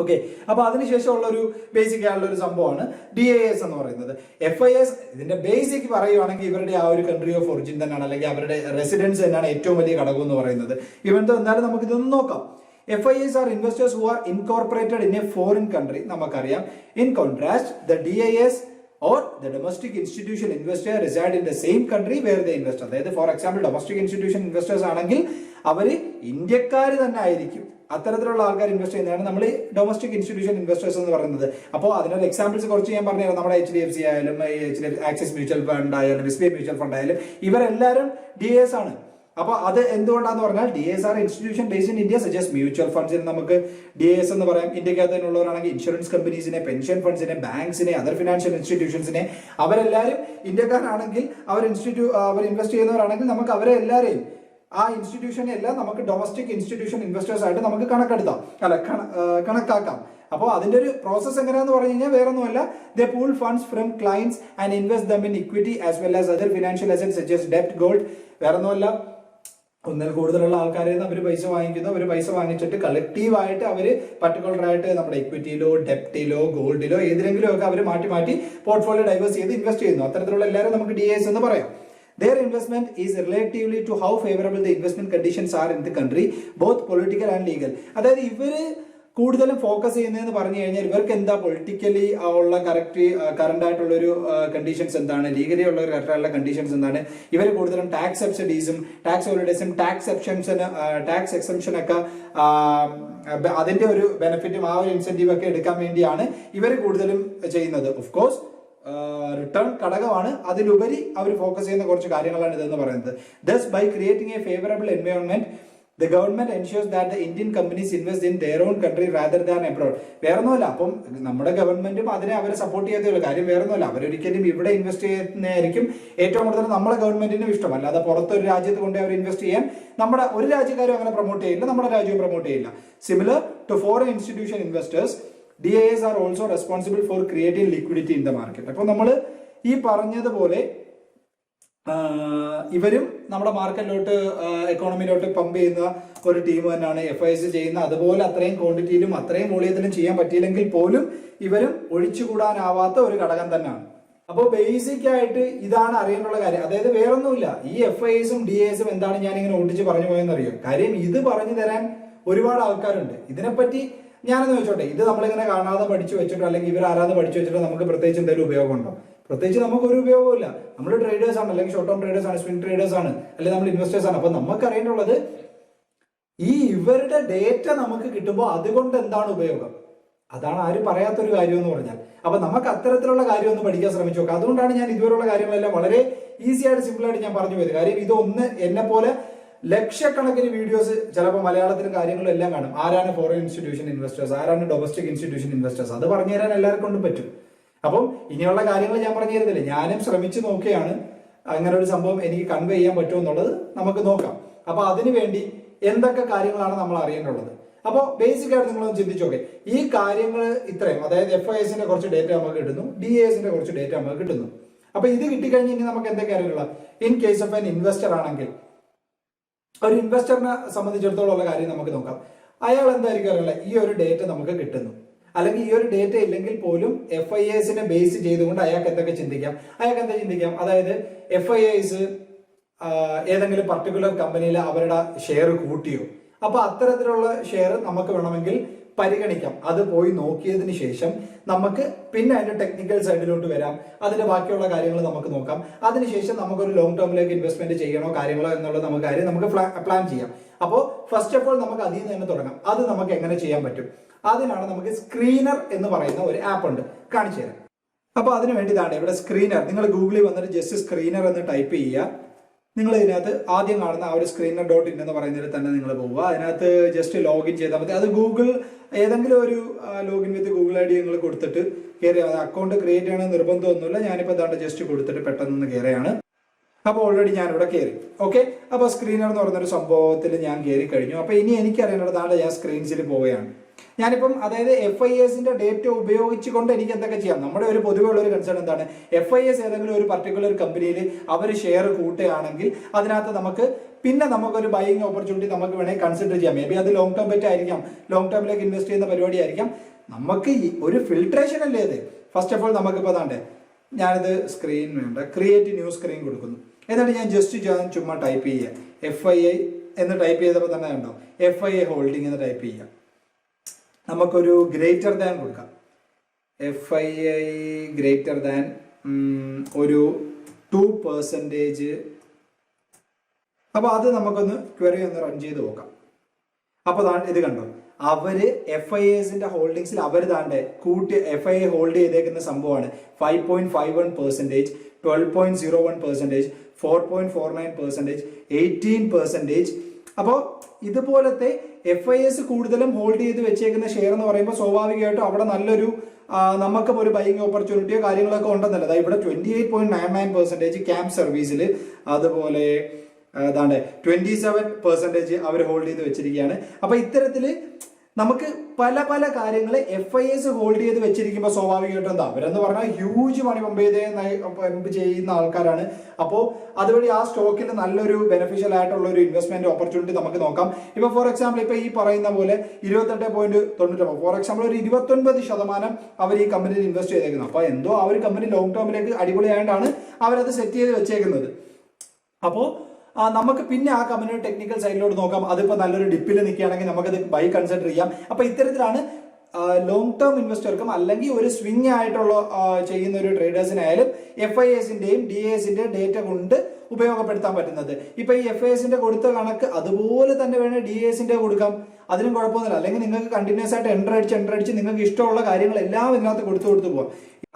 ഓക്കെ, അപ്പൊ അതിനുശേഷമുള്ള ഒരു ബേസിക് ആയിട്ടുള്ള ഒരു സംഭവമാണ് DAS എന്ന് പറയുന്നത്. FIIs ഇതിന്റെ ബേസിക് പറയുവാണെങ്കിൽ ഇവരുടെ ആ ഒരു കൺട്രി ഓഫ് ഒറിജിൻ തന്നെയാണ്, അല്ലെങ്കിൽ അവരുടെ റെസിഡൻസ് തന്നെയാണ് ഏറ്റവും വലിയ ഘടകം എന്ന് പറയുന്നത്. ഇവന്തോ എന്നാലും നമുക്ക് ഇതൊന്ന് നോക്കാം. FIIs are investors who are incorporated in a foreign country. നമുക്കറിയാം. In contrast, the DIS or the domestic institution investor reside in the same country where they invest. അതായത് for example domestic institution investors ആണെങ്കിൽ അവര് ഇന്ത്യക്കാർ തന്നെ ആയിരിക്കും. അത്തരത്തിലുള്ള ആൾക്കാർ invest ചെയ്യുന്നതാണ് നമ്മൾ ഡൊമസ്റ്റിക് ഇൻസ്റ്റിറ്റ്യൂഷൻ ഇൻവെസ്റ്റേഴ്സ് എന്ന് പറയുന്നത്. അപ്പോൾ അതിനൊരു എക്സാമ്പിൾസ് കുറച്ച് ഞാൻ പറഞ്ഞുതരാം. നമ്മുടെ HDFC ആയാലും ആക്സിസ് മ്യൂച്വൽ ഫണ്ട് ആയാലും SBI മ്യൂച്വൽ ഫണ്ട് ആയാലും ഇവരെല്ലാവരും DAS ആണ്. അപ്പൊ അത് എന്തുകൊണ്ടാന്ന് പറഞ്ഞാൽ DAs are institution based in India suggest mutual ഫണ്ട്സിന് നമുക്ക് DAs എന്ന് പറയാം. ഇന്ത്യക്കകത്ത് തന്നെയുള്ളവരാണെങ്കിൽ ഇൻഷുറൻസ് കമ്പനീസിനെ, പെൻഷൻ ഫണ്ട്സിനെ, ബാങ്ക്സിനെ, അതർ ഫിനാൻഷ്യൽ ഇൻസ്റ്റിറ്റ്യൂഷൻസിനെ, അവരെല്ലാവരും ഇന്ത്യക്കാരാണെങ്കിൽ അവർ ഇൻവെസ്റ്റ് ചെയ്യുന്നവരാണെങ്കിൽ നമുക്ക് അവരെ എല്ലാവരെയും ആ ഇൻസ്റ്റിറ്റ്യൂഷനെ എല്ലാം നമുക്ക് ഡൊമസ്റ്റിക് ഇൻസ്റ്റിറ്റ്യൂഷൻ ഇൻവെസ്റ്റേഴ്സ് ആയിട്ട് നമുക്ക് കണക്കാക്കാം. അപ്പോൾ അതിന്റെ ഒരു പ്രോസസ് എങ്ങനെയാന്ന് പറഞ്ഞു കഴിഞ്ഞാൽ വേറെ ഒന്നുമല്ല, they pool funds from clients and invest them in equity as well as other financial assets such as ഡെപ്റ്റ്, ഗോൾഡ്. വേറെ ഒന്നുമല്ല, ഒന്നിൽ കൂടുതലുള്ള ആൾക്കാരിൽ നിന്ന് അവർ പൈസ വാങ്ങിക്കുന്നു. അവർ പൈസ വാങ്ങിച്ചിട്ട് കളക്റ്റീവായിട്ട് അവർ പർട്ടിക്കുലർ ആയിട്ട് നമ്മുടെ ഇക്വിറ്റിയിലോ ഡെപ്റ്റിലോ ഗോൾഡിലോ ഏതിലെങ്കിലും ഒക്കെ അവർ മാറ്റി പോർട്ട്ഫോളിയോ ഡൈവേഴ്സ് ചെയ്ത് ഇൻവെസ്റ്റ് ചെയ്യുന്നു. അത്തരത്തിലുള്ള എല്ലാവരും നമുക്ക് DAs എന്ന് പറയാം. Their investment is relatively to how favorable the investment conditions are in the country, both political and legal. അതായത് ഇവര് കൂടുതലും ഫോക്കസ് ചെയ്യുന്നതെന്ന് പറഞ്ഞു കഴിഞ്ഞാൽ ഇവർക്ക് എന്താ പൊളിറ്റിക്കലി ഉള്ള കറന്റ് ആയിട്ടുള്ള ഒരു കണ്ടീഷൻസ് എന്താണ്, ലീഗലി ഉള്ള ഒരു കറക്റ്റായിട്ടുള്ള കണ്ടീഷൻസ് എന്താണ്. ഇവർ കൂടുതലും ടാക്സ് സബ്സിഡീസും ടാക്സ് ഹോളിഡേസും ടാക്സ് എക്സംഷൻ ഒക്കെ അതിന്റെ ഒരു ബെനിഫിറ്റും ആ ഒരു ഇൻസെന്റീവ് ഒക്കെ എടുക്കാൻ വേണ്ടിയാണ് ഇവർ കൂടുതലും ചെയ്യുന്നത്. ഓഫ് കോഴ്സ് റിട്ടേൺ ഘടകമാണ്, അതിലുപരി അവർ ഫോക്കസ് ചെയ്യുന്ന കുറച്ച് കാര്യങ്ങളാണ് ഇതെന്ന് പറയുന്നത്. Thus, by creating a favorable environment, the government ensures that the Indian companies invest in their own country rather than abroad. വേറൊന്നുമല്ല, അപ്പം നമ്മുടെ ഗവൺമെന്റും അതിനെ അവരെ സപ്പോർട്ട് ചെയ്തേ കാര്യം വേറൊന്നുമല്ല, അവരൊരിക്കലും ഇവിടെ ഇൻവെസ്റ്റ് ചെയ്യുന്നതായിരിക്കും ഏറ്റവും കൂടുതൽ നമ്മളെ ഗവൺമെന്റിനും ഇഷ്ടം. അല്ലാതെ പുറത്തൊരു രാജ്യത്ത് കൊണ്ട് അവർ ഇൻവെസ്റ്റ് ചെയ്യാൻ നമ്മുടെ ഒരു രാജ്യക്കാരും അങ്ങനെ പ്രൊമോട്ട് ചെയ്യില്ല, നമ്മുടെ രാജ്യവും പ്രൊമോട്ട് ചെയ്യില്ല. Similar to foreign institution investors, DAs are also responsible for creating liquidity in the market. അപ്പോൾ നമ്മൾ ഈ പറഞ്ഞതുപോലെ ഇവരും നമ്മുടെ മാർക്കറ്റിലോട്ട് എക്കോണമിയിലോട്ട് പമ്പ് ചെയ്യുന്ന ഒരു ടീം തന്നെയാണ് FIIs ചെയ്യുന്ന. അതുപോലെ അത്രയും ക്വാണ്ടിറ്റിയിലും അത്രയും വോളിയത്തിലും ചെയ്യാൻ പറ്റിയില്ലെങ്കിൽ പോലും ഇവരും ഒഴിച്ചുകൂടാനാവാത്ത ഒരു ഘടകം തന്നെയാണ്. അപ്പോൾ ബേസിക് ആയിട്ട് ഇതാണ് അറിയാനുള്ള കാര്യം. അതായത് വേറൊന്നുമില്ല, ഈ FIIsഉം DAsഉം എന്താണ് ഞാൻ ഇങ്ങനെ ഒട്ടിച്ച് പറഞ്ഞു പോയെന്ന് അറിയോ? കാര്യം ഇത് പറഞ്ഞു തരാൻ ഒരുപാട് ആൾക്കാരുണ്ട്. ഇതിനെപ്പറ്റി ഞാനെന്ന് വെച്ചോട്ടെ, ഇത് നമ്മളിങ്ങനെ കാണാതെ പഠിച്ചു വെച്ചിട്ടോ അല്ലെങ്കിൽ ഇവർ ആരാതെ പഠിച്ചു വെച്ചിട്ടോ നമുക്ക് പ്രത്യേകിച്ച് എന്തെങ്കിലും ഉപയോഗമുണ്ടോ? പ്രത്യേകിച്ച് നമുക്ക് ഒരു ഉപയോഗമില്ല. നമ്മൾ ട്രേഡേഴ്സ് ആണ്, അല്ലെങ്കിൽ ഷോർട്ട് ടേം ട്രേഡേഴ്സ് ആണ്, സ്വിംഗ് ട്രേഡേഴ്സ് ആണ്, അല്ലെങ്കിൽ നമ്മൾ ഇൻവെസ്റ്റേഴ്സ് ആണ്. അപ്പൊ നമുക്ക് അറിയേണ്ടുള്ളത് ഈ ഇവരുടെ ഡേറ്റ നമുക്ക് കിട്ടുമ്പോൾ അതുകൊണ്ട് എന്താണ് ഉപയോഗം, അതാണ് ആരും പറയാത്തൊരു കാര്യം എന്ന് പറഞ്ഞാൽ. അപ്പൊ നമുക്ക് അത്തരത്തിലുള്ള കാര്യം ഒന്ന് പഠിക്കാൻ ശ്രമിച്ചു നോക്കാം. അതുകൊണ്ടാണ് ഞാൻ ഇതുവരെയുള്ള കാര്യങ്ങളെല്ലാം വളരെ ഈസി ആയിട്ട് സിമ്പിൾ ആയിട്ട് ഞാൻ പറഞ്ഞു പോയത്. കാര്യം ഇതൊന്ന് എന്നെ പോലെ ലക്ഷക്കണക്കിന് വീഡിയോസ് ചിലപ്പോൾ മലയാളത്തിലും കാര്യങ്ങളും എല്ലാം കാണും. ആരാണ് ഫോറിൻ ഇൻസ്റ്റിറ്റ്യൂഷൻ ഇൻവെസ്റ്റേഴ്സ്, ആരാണ് ഡൊമസ്റ്റിക് ഇൻസ്റ്റിറ്റ്യൂഷൻ ഇൻവെസ്റ്റേഴ്സ്, അത് പറഞ്ഞു തരാൻ എല്ലാവർക്കും കൊണ്ടും പറ്റും. അപ്പം ഇനിയുള്ള കാര്യങ്ങൾ ഞാൻ പറഞ്ഞു തരുന്നില്ല, ഞാനും ശ്രമിച്ചു നോക്കുകയാണ് അങ്ങനെ ഒരു സംഭവം എനിക്ക് കൺവേ ചെയ്യാൻ പറ്റുമെന്നുള്ളത് നമുക്ക് നോക്കാം. അപ്പൊ അതിനുവേണ്ടി എന്തൊക്കെ കാര്യങ്ങളാണ് നമ്മൾ അറിയേണ്ടുള്ളത്. അപ്പോൾ ബേസിക് ആയിട്ട് നിങ്ങളൊന്ന് ചിന്തിച്ചു നോക്കെ, ഈ കാര്യങ്ങൾ ഇത്രയും, അതായത് FISന്റെ കുറച്ച് ഡേറ്റ നമുക്ക് കിട്ടുന്നു, DASന്റെ കുറച്ച് ഡേറ്റ നമുക്ക് കിട്ടുന്നു. അപ്പൊ ഇത് കിട്ടിക്കഴിഞ്ഞ് ഇനി നമുക്ക് എന്തൊക്കെ അറിയുള്ള, in case of an investor ആണെങ്കിൽ, ഒരു ഇൻവെസ്റ്ററിനെ സംബന്ധിച്ചിടത്തോളം ഉള്ള കാര്യം നമുക്ക് നോക്കാം. അയാൾ എന്തായിരിക്കും അറിയില്ല, ഈ ഒരു ഡേറ്റ നമുക്ക് കിട്ടുന്നു, അല്ലെങ്കിൽ ഈ ഒരു ഡേറ്റ ഇല്ലെങ്കിൽ പോലും FISനെ ബേസ് ചെയ്തുകൊണ്ട് അയാൾക്ക് എന്തൊക്കെ ചിന്തിക്കാം. അയാൾക്ക് എന്താ ചിന്തിക്കാം, അതായത് FIS ഏതെങ്കിലും പർട്ടിക്കുലർ കമ്പനിയിൽ അവരുടെ ഷെയർ കൂട്ടിയോ, അപ്പൊ അത്തരത്തിലുള്ള ഷെയർ നമുക്ക് വേണമെങ്കിൽ പരിഗണിക്കാം. അത് പോയി നോക്കിയതിന് ശേഷം നമുക്ക് പിന്നെ അതിന്റെ ടെക്നിക്കൽ സൈഡിലോട്ട് വരാം, അതിന്റെ ബാക്കിയുള്ള കാര്യങ്ങൾ നമുക്ക് നോക്കാം. അതിനുശേഷം നമുക്കൊരു ലോങ് ടേമിലേക്ക് ഇൻവെസ്റ്റ്മെന്റ് ചെയ്യണോ കാര്യങ്ങളോ എന്നുള്ളത് നമുക്ക് പ്ലാൻ ചെയ്യാം. അപ്പോൾ ഫസ്റ്റ് ഓഫ് ഓൾ നമുക്ക് അതിൽ നിന്ന് തന്നെ തുടങ്ങാം. അത് നമുക്ക് എങ്ങനെ ചെയ്യാൻ പറ്റും, അതിനാണ് നമുക്ക് സ്ക്രീനർ എന്ന് പറയുന്ന ഒരു ആപ്പ് ഉണ്ട്, കാണിച്ചു തരാം. അപ്പൊ അതിന് വേണ്ടി ഇതാണ് ഇവിടെ സ്ക്രീനർ. നിങ്ങൾ ഗൂഗിളിൽ വന്നിട്ട് ജസ്റ്റ് സ്ക്രീനർ എന്ന് ടൈപ്പ് ചെയ്യുക. നിങ്ങൾ ഇതിനകത്ത് ആദ്യം കാണുന്ന ആ ഒരു screener.in എന്ന് പറയുന്നതിൽ തന്നെ നിങ്ങൾ പോവുക. അതിനകത്ത് ജസ്റ്റ് ലോഗിൻ ചെയ്താൽ മതി. അത് ഗൂഗിൾ ഏതെങ്കിലും ഒരു ലോഗിൻ വിത്ത് ഗൂഗിൾ ID നിങ്ങൾ കൊടുത്തിട്ട് കയറി, അക്കൗണ്ട് ക്രിയേറ്റ് ചെയ്യണമെന്ന് നിർബന്ധമൊന്നുമില്ല. ഞാനിപ്പോൾ എന്താണ്ട് ജസ്റ്റ് കൊടുത്തിട്ട് പെട്ടെന്ന് കയറിയാണ്. അപ്പോൾ ഓൾറെഡി ഞാനിവിടെ കയറി. ഓക്കെ, അപ്പോൾ സ്ക്രീനർ എന്ന് പറയുന്നൊരു സംഭവത്തിൽ ഞാൻ കയറി കഴിഞ്ഞു. അപ്പോൾ ഇനി എനിക്കറിയേണ്ടതാണ്, ഞാൻ സ്ക്രീൻസിൽ പോവുകയാണ്. ഞാനിപ്പം അതായത് FISന്റെ ഡേറ്റ ഉപയോഗിച്ചുകൊണ്ട് എനിക്ക് എന്തൊക്കെ ചെയ്യാം. നമ്മുടെ ഒരു പൊതുവെയുള്ള ഒരു കൺസേൺ എന്താണ്, FIS ഏതെങ്കിലും ഒരു പർട്ടിക്കുലർ കമ്പനിയിൽ അവർ ഷെയർ കൂട്ടുകയാണെങ്കിൽ അതിനകത്ത് നമുക്കൊരു ബൈയിങ് ഓപ്പർച്യൂണിറ്റി നമുക്ക് വേണമെങ്കിൽ കൺസിഡർ ചെയ്യാം. മേ ബി അത് ലോങ് ടേം ബെറ്റ് ആയിരിക്കാം, ലോങ് ടേമിലേക്ക് ഇൻവെസ്റ്റ് ചെയ്യുന്ന പരിപാടി ആയിരിക്കാം. നമുക്ക് ഒരു ഫിൽട്രേഷൻ അല്ലേ അത്. ഫസ്റ്റ് ഓഫ് ഓൾ നമുക്കിപ്പോൾ അതാണ്ട് ഞാനിത് സ്ക്രീൻ വേണ്ട, ക്രിയേറ്റ് ന്യൂ സ്ക്രീൻ കൊടുക്കുന്നു. എന്നിട്ട് ഞാൻ ചുമ്മാ ടൈപ്പ് ചെയ്യുക FII എന്ന് ടൈപ്പ് ചെയ്തപ്പോൾ തന്നെ കണ്ടോ FII ഹോൾഡിംഗ് എന്ന് ടൈപ്പ് ചെയ്യുക. നമുക്കൊരു ഗ്രേറ്റർ ദാൻ കൊടുക്കാം, FII ഗ്രേറ്റർ ദാൻ ഒരു 2%. അപ്പൊ അത് നമുക്കൊന്ന് ക്വറി ഒന്ന് റൺ ചെയ്ത് നോക്കാം. അപ്പൊ ഇത് കണ്ടോ, അവര് FISന്റെ ഹോൾഡിങ്സിൽ അവർ താണ്ടെ കൂട്ടി FII ഹോൾഡ് ചെയ്തേക്കുന്ന സംഭവമാണ് 5.51%, 12.01%, 4.49%, 18%. അപ്പോൾ ഇതുപോലത്തെ FIS കൂടുതലും ഹോൾഡ് ചെയ്ത് വെച്ചേക്കുന്ന ഷെയർ എന്ന് പറയുമ്പോൾ സ്വാഭാവികമായിട്ടും അവിടെ നല്ലൊരു നമുക്കും ഒരു ബൈയിങ് ഓപ്പർച്യൂണിറ്റിയോ കാര്യങ്ങളൊക്കെ ഉണ്ടെന്നല്ല. ഇവിടെ 28.99% ക്യാമ്പ് സർവീസിൽ, അതുപോലെ ഏതാണ്ട് 27% അവർ ഹോൾഡ് ചെയ്ത് വെച്ചിരിക്കുകയാണ്. അപ്പൊ ഇത്തരത്തില് നമുക്ക് പല പല കാര്യങ്ങൾ FIS ഹോൾഡ് ചെയ്ത് വെച്ചിരിക്കുമ്പോൾ സ്വാഭാവികമായിട്ടും എന്താ, അവരെന്ന് പറഞ്ഞാൽ ഹ്യൂജ് മണി പമ്പ് ചെയ്യുന്ന ആൾക്കാരാണ്. അപ്പോൾ അതുവഴി ആ സ്റ്റോക്കിൽ നല്ലൊരു ബെനിഫിഷ്യൽ ആയിട്ടുള്ള ഒരു ഇൻവെസ്റ്റ്മെന്റ് ഓപ്പർച്യൂണിറ്റി നമുക്ക് നോക്കാം. ഇപ്പൊ ഫോർ എക്സാമ്പിൾ ഇപ്പൊ ഈ പറയുന്ന പോലെ 28.99, ഫോർ എക്സാമ്പിൾ ഒരു 29% അവർ ഈ കമ്പനിയിൽ ഇൻവെസ്റ്റ് ചെയ്തേക്കുന്നത്. അപ്പൊ എന്തോ ആ ഒരു കമ്പനി ലോങ് ടേമിലേക്ക് അടിപൊളിയായിട്ടാണ് അവരത് സെറ്റ് ചെയ്ത് വെച്ചേക്കുന്നത്. അപ്പോൾ നമുക്ക് പിന്നെ ആ കമ്പനിയുടെ ടെക്നിക്കൽ സൈഡിലോട്ട് നോക്കാം. അതിപ്പോൾ നല്ലൊരു ഡിപ്പിൽ നിൽക്കുകയാണെങ്കിൽ നമുക്കത് ബൈ കൺസിഡർ ചെയ്യാം. അപ്പൊ ഇത്തരത്തിലാണ് ലോങ് ടേം ഇൻവെസ്റ്റർക്കും അല്ലെങ്കിൽ ഒരു സ്വിംഗ് ആയിട്ടുള്ള ചെയ്യുന്ന ഒരു ട്രേഡേഴ്സിനായാലും FISന്റെയും DASന്റെയും ഡേറ്റ കൊണ്ട് ഉപയോഗപ്പെടുത്താൻ പറ്റുന്നത്. ഇപ്പൊ ഈ FISന്റെ കൊടുത്ത കണക്ക് അതുപോലെ തന്നെ വേണേൽ DASന്റെ കൊടുക്കാം, അതിനും കുഴപ്പമൊന്നുമില്ല. അല്ലെങ്കിൽ നിങ്ങൾക്ക് കണ്ടിന്യൂസ് ആയിട്ട് എൻട്രി അടിച്ച് നിങ്ങൾക്ക് ഇഷ്ടമുള്ള കാര്യങ്ങൾ എല്ലാം ഇതിനകത്ത് കൊടുത്തു പോകാം.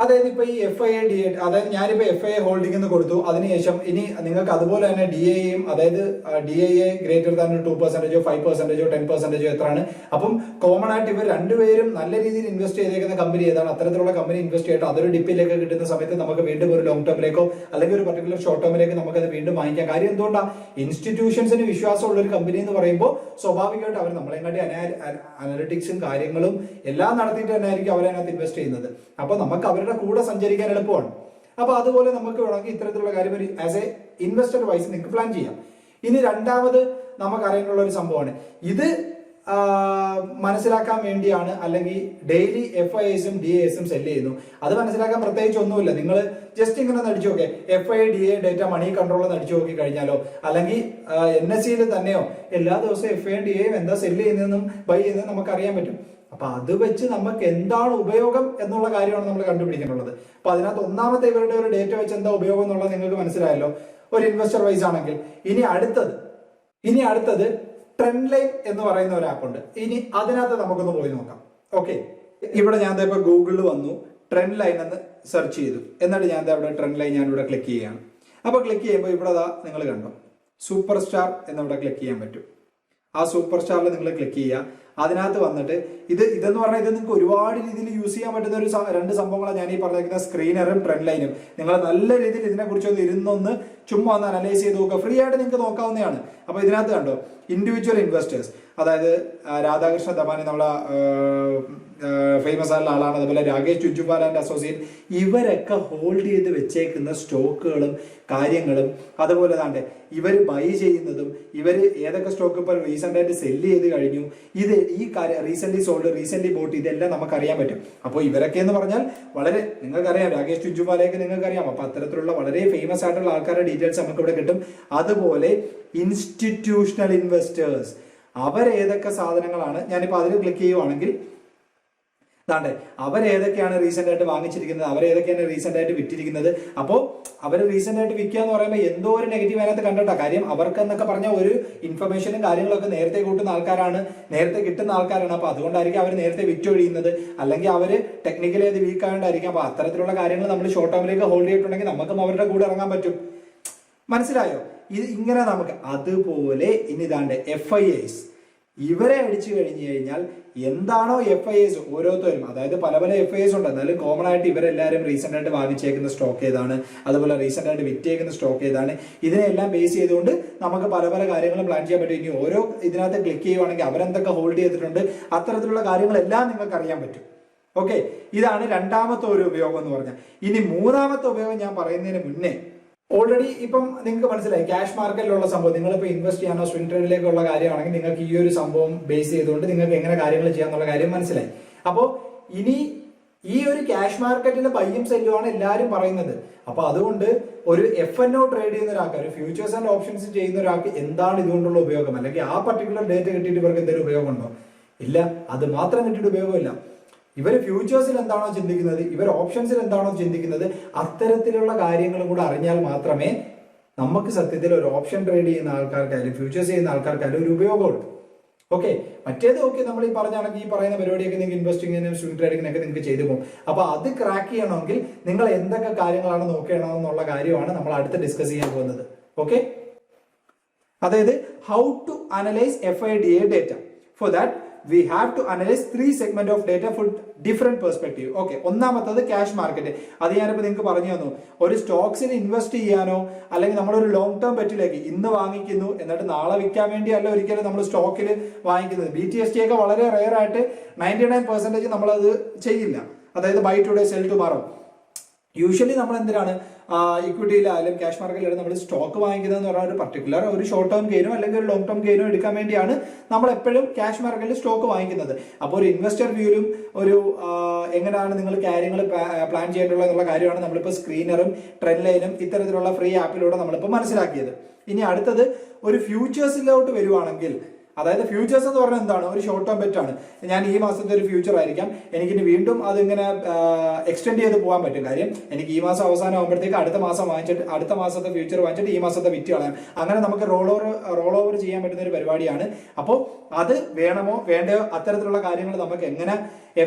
അതായത് ഇപ്പൊ ഈ FII DA, അതായത് ഞാനിപ്പോ FII ഹോൾഡിംഗ് എന്ന് കൊടുത്തു. അതിനുശേഷം ഇനി നിങ്ങൾക്ക് അതുപോലെ തന്നെ DAയും, അതായത് DIA ഗ്രേറ്റർ ദാൻ 2%, 5%, 10% എത്രയാണ്. അപ്പം കോമൺ ആയിട്ട് ഇവർ രണ്ടുപേരും നല്ല രീതിയിൽ ഇൻവെസ്റ്റ് ചെയ്തേക്കുന്ന കമ്പനി ഏതാണ്, അത്തരത്തിലുള്ള കമ്പനി ഇൻവെസ്റ്റ് ചെയ്തിട്ട് അതൊരു ഡിപ്പിലേക്ക് കിട്ടുന്ന സമയത്ത് നമുക്ക് വീണ്ടും ഒരു ലോങ് ടേമിലേക്കോ അല്ലെങ്കിൽ ഒരു പർട്ടിക്കുലർ ഷോർട്ട് ടേമിലേക്ക് നമുക്കത് വീണ്ടും വാങ്ങിക്കാം. കാര്യം എന്തുകൊണ്ടാണ്, ഇൻസ്റ്റിറ്റ്യൂഷൻസിന് വിശ്വാസമുള്ള ഒരു കമ്പനി എന്ന് പറയുമ്പോൾ സ്വാഭാവികമായിട്ട് അവർ നമ്മളെങ്ങാട്ടി അനലിറ്റിക്സും കാര്യങ്ങളും എല്ലാം നടത്തിയിട്ട് തന്നെ ആയിരിക്കും അവരതിനകത്ത് ഇൻവെസ്റ്റ് ചെയ്യുന്നത്. അപ്പൊ നമുക്ക് അവരുടെ കൂടെ സഞ്ചരിക്കാൻ എളുപ്പമാണ്. അപ്പൊ അതുപോലെ നമുക്ക് വേണമെങ്കിൽ ഇത്തരത്തിലുള്ള കാര്യം ഒരു ആസ് എ ഇൻവെസ്റ്റർ വൈസ് നിങ്ങൾക്ക് പ്ലാൻ ചെയ്യാം. ഇനി രണ്ടാമത് നമുക്ക് അറിയാനുള്ള ഒരു സംഭവമാണ്, ഇത് മനസ്സിലാക്കാൻ വേണ്ടിയാണ്, അല്ലെങ്കിൽ ഡെയിലി FISും DASും സെല്ല് ചെയ്യുന്നു. അത് മനസ്സിലാക്കാൻ പ്രത്യേകിച്ച് ഒന്നുമില്ല. നിങ്ങൾ ജസ്റ്റ് ഇങ്ങനെ ഒന്ന് അടിച്ചു നോക്കേ, FII DA data money control എന്ന് അടിച്ചു നോക്കി കഴിഞ്ഞാലോ, അല്ലെങ്കിൽ NSEയിൽ തന്നെയോ എല്ലാ ദിവസവും FII DAയും എന്താ സെല്ല് ചെയ്യുന്നതെന്നും ബൈ ചെയ്യുന്നതെന്നും നമുക്ക് അറിയാൻ പറ്റും. അപ്പൊ അത് വെച്ച് നമുക്ക് എന്താണ് ഉപയോഗം എന്നുള്ള കാര്യമാണ് നമ്മൾ കണ്ടുപിടിക്കാനുള്ളത്. അപ്പൊ അതിനകത്ത് ഒന്നാമത്തെ ഇവരുടെ ഒരു ഡേറ്റ വെച്ച് എന്താ ഉപയോഗം എന്നുള്ളത് നിങ്ങൾക്ക് മനസ്സിലായല്ലോ, ഒരു ഇൻവെസ്റ്റർ വൈസ് ആണെങ്കിൽ. ഇനി അടുത്തത് ട്രെൻഡ് ലൈൻ എന്ന് പറയുന്ന ഒരു ആപ്പ് ഉണ്ട്. ഇനി അതിനകത്ത് നമുക്കൊന്ന് പോയി നോക്കാം. ഓക്കെ, ഇവിടെ ഞാൻ ഇപ്പൊ ഗൂഗിളിൽ വന്നു, ട്രെൻഡ് ലൈൻ എന്ന് സെർച്ച് ചെയ്തു. എന്നിട്ട് ഞാൻ ഇവിടെ ട്രെൻഡ് ലൈൻ ഞാനിവിടെ ക്ലിക്ക് ചെയ്യുകയാണ്. അപ്പൊ ക്ലിക്ക് ചെയ്യുമ്പോൾ ഇവിടെ നിങ്ങൾ കണ്ടോ സൂപ്പർ സ്റ്റാർ എന്നിവിടെ ക്ലിക്ക് ചെയ്യാൻ പറ്റും. ആ സൂപ്പർ സ്റ്റാറിൽ നിങ്ങൾ ക്ലിക്ക് ചെയ്യുക. അതിനകത്ത് വന്നിട്ട് ഇതെന്ന് പറഞ്ഞാൽ ഇത് നിങ്ങൾക്ക് ഒരുപാട് രീതിയിൽ യൂസ് ചെയ്യാൻ പറ്റുന്ന ഒരു രണ്ട് സംഭവങ്ങളാണ് ഞാൻ ഈ പറഞ്ഞിരിക്കുന്ന സ്ക്രീനറും ട്രെൻഡ് ലൈനും. നിങ്ങൾ നല്ല രീതിയിൽ ഇതിനെക്കുറിച്ച് ഇരുന്നൊന്ന് ചുമ്മാ ഒന്ന് അനലൈസ് ചെയ്ത് നോക്കുക. ഫ്രീ ആയിട്ട് നിങ്ങൾക്ക് നോക്കാവുന്നതാണ്. അപ്പൊ ഇതിനകത്ത് കണ്ടോ, ഇൻഡിവിജ്വൽ ഇൻവെസ്റ്റേഴ്സ്, അതായത് രാധാകൃഷ്ണ ദമാനി നമ്മളെ ഫേമസ് ആയിട്ടുള്ള ആളാണ്, അതുപോലെ രാകേഷ് ചുഞ്ചുപാല ആൻഡ് അസോസിയേറ്റ്, ഇവരൊക്കെ ഹോൾഡ് ചെയ്ത് വെച്ചേക്കുന്ന സ്റ്റോക്കുകളും കാര്യങ്ങളും, അതുപോലെ തന്നെ ഇവർ ബൈ ചെയ്യുന്നതും, ഇവർ ഏതൊക്കെ സ്റ്റോക്ക് ഇപ്പോൾ റീസെന്റ് ആയിട്ട് സെല്ല് ചെയ്ത് കഴിഞ്ഞു, ഈ കാര്യം റീസെന്റ് സോൾഡ്, റീസെന്റ് ബോട്ട്, ഇതെല്ലാം നമുക്കറിയാൻ പറ്റും. അപ്പോൾ ഇവരൊക്കെ എന്ന് പറഞ്ഞാൽ വളരെ, നിങ്ങൾക്കറിയാം രാകേഷ് ചുഞ്ചുപാലയൊക്കെ നിങ്ങൾക്കറിയാം. അപ്പൊ അത്തരത്തിലുള്ള വളരെ ഫേമസ് ആയിട്ടുള്ള ആൾക്കാരുടെ ഡീറ്റെയിൽസ് നമുക്ക് ഇവിടെ കിട്ടും. അതുപോലെ ഇൻസ്റ്റിറ്റ്യൂഷണൽ ഇൻവെസ്റ്റേഴ്സ്, അവരേതൊക്കെ സാധനങ്ങളാണ്, ഞാനിപ്പോൾ അതിൽ ക്ലിക്ക് ചെയ്യുവാണെങ്കിൽ അതാണ്ട് അവരേതൊക്കെയാണ് റീസെന്റ് ആയിട്ട് വാങ്ങിച്ചിരിക്കുന്നത്, അവരേതൊക്കെയാണ് റീസെന്റ് ആയിട്ട് വിറ്റിരിക്കുന്നത്. അപ്പോൾ അവർ റീസെന്റ് ആയിട്ട് വിൽക്കുക എന്ന് പറയുമ്പോൾ എന്തോ ഒരു നെഗറ്റീവ് അതിനകത്ത് കണ്ടിട്ടാ. കാര്യം അവർക്ക് എന്നൊക്കെ പറഞ്ഞ ഒരു ഇൻഫർമേഷനും കാര്യങ്ങളൊക്കെ നേരത്തെ കൂട്ടുന്ന ആൾക്കാരാണ്, നേരത്തെ കിട്ടുന്ന ആൾക്കാരാണ്. അപ്പൊ അതുകൊണ്ടായിരിക്കും അവർ നേരത്തെ വിറ്റൊഴിയുന്നത്, അല്ലെങ്കിൽ അവർ ടെക്നിക്കലി അത് വീക്ക് ആയതുകൊണ്ടായിരിക്കും. അപ്പൊ അത്തരത്തിലുള്ള കാര്യങ്ങൾ നമ്മൾ ഷോർട്ട് ടേമിലേക്ക് ഹോൾഡ് ചെയ്തിട്ടുണ്ടെങ്കിൽ നമുക്കും അവരുടെ കൂടെ ഇറങ്ങാൻ പറ്റും. മനസ്സിലായോ? ഇത് ഇങ്ങനെ നമുക്ക്. അതുപോലെ ഇനി ഇതാണ്ട് FIIs, ഇവരെ അടിച്ചു കഴിഞ്ഞു കഴിഞ്ഞാൽ എന്താണോ FIIs ഓരോരുത്തരും, അതായത് പല പല FIIs ഉണ്ട്, എന്നാലും കോമൺ ആയിട്ട് ഇവരെല്ലാവരും റീസെന്റ് ആയിട്ട് വാങ്ങിച്ചേക്കുന്ന സ്റ്റോക്ക് ഏതാണ്, അതുപോലെ റീസെന്റ് ആയിട്ട് വിറ്റേക്കുന്ന സ്റ്റോക്ക് ഏതാണ്, ഇതിനെല്ലാം ബേസ് ചെയ്തുകൊണ്ട് നമുക്ക് പല പല കാര്യങ്ങളും പ്ലാൻ ചെയ്യാൻ പറ്റും. ഇനി ഓരോ ഇതിനകത്ത് ക്ലിക്ക് ചെയ്യുവാണെങ്കിൽ അവരെന്തൊക്കെ ഹോൾഡ് ചെയ്തിട്ടുണ്ട്, അത്തരത്തിലുള്ള കാര്യങ്ങളെല്ലാം നിങ്ങൾക്ക് അറിയാൻ പറ്റും. ഓക്കെ, ഇതാണ് രണ്ടാമത്തെ ഒരു ഉപയോഗം എന്ന് പറഞ്ഞാൽ. ഇനി മൂന്നാമത്തെ ഉപയോഗം ഞാൻ പറയുന്നതിന് മുന്നേ, ഓൾറെഡി ഇപ്പം നിങ്ങൾക്ക് മനസ്സിലായി ക്യാഷ് മാർക്കറ്റിലുള്ള സംഭവം. നിങ്ങളിപ്പോൾ ഇൻവെസ്റ്റ് ചെയ്യാനോ സ്വിംഗ് ട്രേഡിലേക്കുള്ള കാര്യമാണെങ്കിൽ നിങ്ങൾക്ക് ഈ ഒരു സംഭവം ബേസ് ചെയ്തുകൊണ്ട് നിങ്ങൾക്ക് എങ്ങനെ കാര്യങ്ങൾ ചെയ്യാന്നുള്ള കാര്യം മനസ്സിലായി. അപ്പോൾ ഇനി ഈ ഒരു ക്യാഷ് മാർക്കറ്റിന്റെ ബൈയും സെല്ലുമാണ് എല്ലാവരും പറയുന്നത്. അപ്പൊ അതുകൊണ്ട് ഒരു FNO ട്രേഡ് ചെയ്യുന്ന ഒരാൾക്ക്, ഒരു ഫ്യൂച്ചേഴ്സ് ആൻഡ് ഓപ്ഷൻസ് ചെയ്യുന്ന ഒരാൾക്ക് എന്താണ് ഇതുകൊണ്ടുള്ള ഉപയോഗം, അല്ലെങ്കിൽ ആ പർട്ടിക്കുലർ ഡേറ്റ കിട്ടിയിട്ട് ഇവർക്ക് എന്തെങ്കിലും ഉപയോഗമുണ്ടോ? ഇല്ല. അത് മാത്രം കിട്ടിയിട്ട് ഉപയോഗമില്ല. ഇവർ ഫ്യൂച്ചേഴ്സിൽ എന്താണോ ചിന്തിക്കുന്നത്, ഇവർ ഓപ്ഷൻസിൽ എന്താണോ ചിന്തിക്കുന്നത്, അത്തരത്തിലുള്ള കാര്യങ്ങളും കൂടെ അറിഞ്ഞാൽ മാത്രമേ നമുക്ക് സത്യത്തിൽ ഒരു ഓപ്ഷൻ ട്രേഡ് ചെയ്യുന്ന ആൾക്കാർക്കായാലും ഫ്യൂച്ചേഴ്സ് ചെയ്യുന്ന ആൾക്കാർക്കായാലും ഒരു ഉപയോഗമുള്ളൂ. ഓക്കെ, മറ്റേത് ഓക്കെ, നമ്മൾ ഈ പറഞ്ഞാണെങ്കിൽ ഈ പറയുന്ന പരിപാടിയൊക്കെ നിങ്ങൾക്ക് ഇൻവെസ്റ്റിങ്ങിനും സ്വിംഗ് ട്രേഡിങ്ങിനൊക്കെ നിങ്ങൾക്ക് ചെയ്തു പോകും. അപ്പൊ അത് ക്രാക്ക് ചെയ്യണമെങ്കിൽ നിങ്ങൾ എന്തൊക്കെ കാര്യങ്ങളാണ് നോക്കണമെന്നുള്ള കാര്യമാണ് നമ്മൾ അടുത്ത് ഡിസ്കസ് ചെയ്യാൻ പോകുന്നത്. ഓക്കെ, അതായത് how to analyse FIDA data. For that we have to analyze 3 segment of data for different perspective. Okay, ഒന്നാമത്തത് ക്യാഷ് മാർക്കറ്റ്. അത് ഞാനിപ്പോൾ നിങ്ങൾക്ക് പറഞ്ഞു തന്നു. ഒരു സ്റ്റോക്സിൽ ഇൻവെസ്റ്റ് ചെയ്യാനോ അല്ലെങ്കിൽ നമ്മളൊരു ലോങ് ടേം ബെറ്റിലേക്ക് ഇന്ന് വാങ്ങിക്കുന്നു എന്നിട്ട് നാളെ വിൽക്കാൻ വേണ്ടി അല്ല ഒരിക്കലും നമ്മൾ സ്റ്റോക്കിൽ വാങ്ങിക്കുന്നത്. BTST ഒക്കെ വളരെ റെയർ ആയിട്ട് 99% നമ്മളത് ചെയ്യില്ല. അതായത് buy today sell tomorrow. Usually നമ്മൾ എന്തിനാണ് ഇക്വിറ്റിയിലായാലും ക്യാഷ് മാർക്കറ്റിലായാലും നമ്മൾ സ്റ്റോക്ക് വാങ്ങിക്കുന്നത് എന്ന് പറഞ്ഞാൽ ഒരു പർട്ടിക്കുലർ ഒരു ഷോർട്ട് ടേം ഗെയിനോ അല്ലെങ്കിൽ ഒരു ലോങ് ടേം ഗെയിനോ എടുക്കാൻ വേണ്ടിയാണ് നമ്മൾ എപ്പോഴും ക്യാഷ് മാർക്കറ്റിൽ സ്റ്റോക്ക് വാങ്ങിക്കുന്നത്. അപ്പോൾ ഒരു ഇൻവെസ്റ്റർ വ്യൂവിലും ഒരു എങ്ങനെയാണ് നിങ്ങൾ കാര്യങ്ങൾ പ്ലാൻ ചെയ്യേണ്ടുള്ളത് എന്നുള്ള കാര്യമാണ് നമ്മളിപ്പോൾ സ്ക്രീനറും ട്രെൻഡ് ലൈനും ഇത്തരത്തിലുള്ള ഫ്രീ ആപ്പിലൂടെ നമ്മളിപ്പോൾ മനസ്സിലാക്കിയത്. ഇനി അടുത്തത് ഒരു ഫ്യൂച്ചേഴ്സിലോട്ട് വരുവാണെങ്കിൽ, അതായത് ഫ്യൂച്ചേഴ്സ് എന്ന് പറഞ്ഞാൽ എന്താണ്, ഒരു ഷോർട്ട് ടേം ബെറ്റ് ആണ്. ഞാൻ ഈ മാസത്തെ ഒരു ഫ്യൂച്ചർ ആയിരിക്കാം, എനിക്കിനി വീണ്ടും അതിങ്ങനെ എക്സ്റ്റെൻഡ് ചെയ്ത് പോകാൻ പറ്റും. കാര്യം എനിക്ക് ഈ മാസം അവസാനം ആകുമ്പോഴത്തേക്ക് അടുത്ത മാസം വാങ്ങിച്ചിട്ട് അടുത്ത മാസത്തെ ഫ്യൂച്ചർ വാങ്ങിച്ചിട്ട് ഈ മാസത്തെ വിറ്റ് കളയാം. അങ്ങനെ നമുക്ക് റോൾ ഓവർ ചെയ്യാൻ പറ്റുന്ന ഒരു പരിപാടിയാണ്. അപ്പോൾ അത് വേണമോ വേണ്ടയോ അത്തരത്തിലുള്ള കാര്യങ്ങൾ നമുക്ക് എങ്ങനെ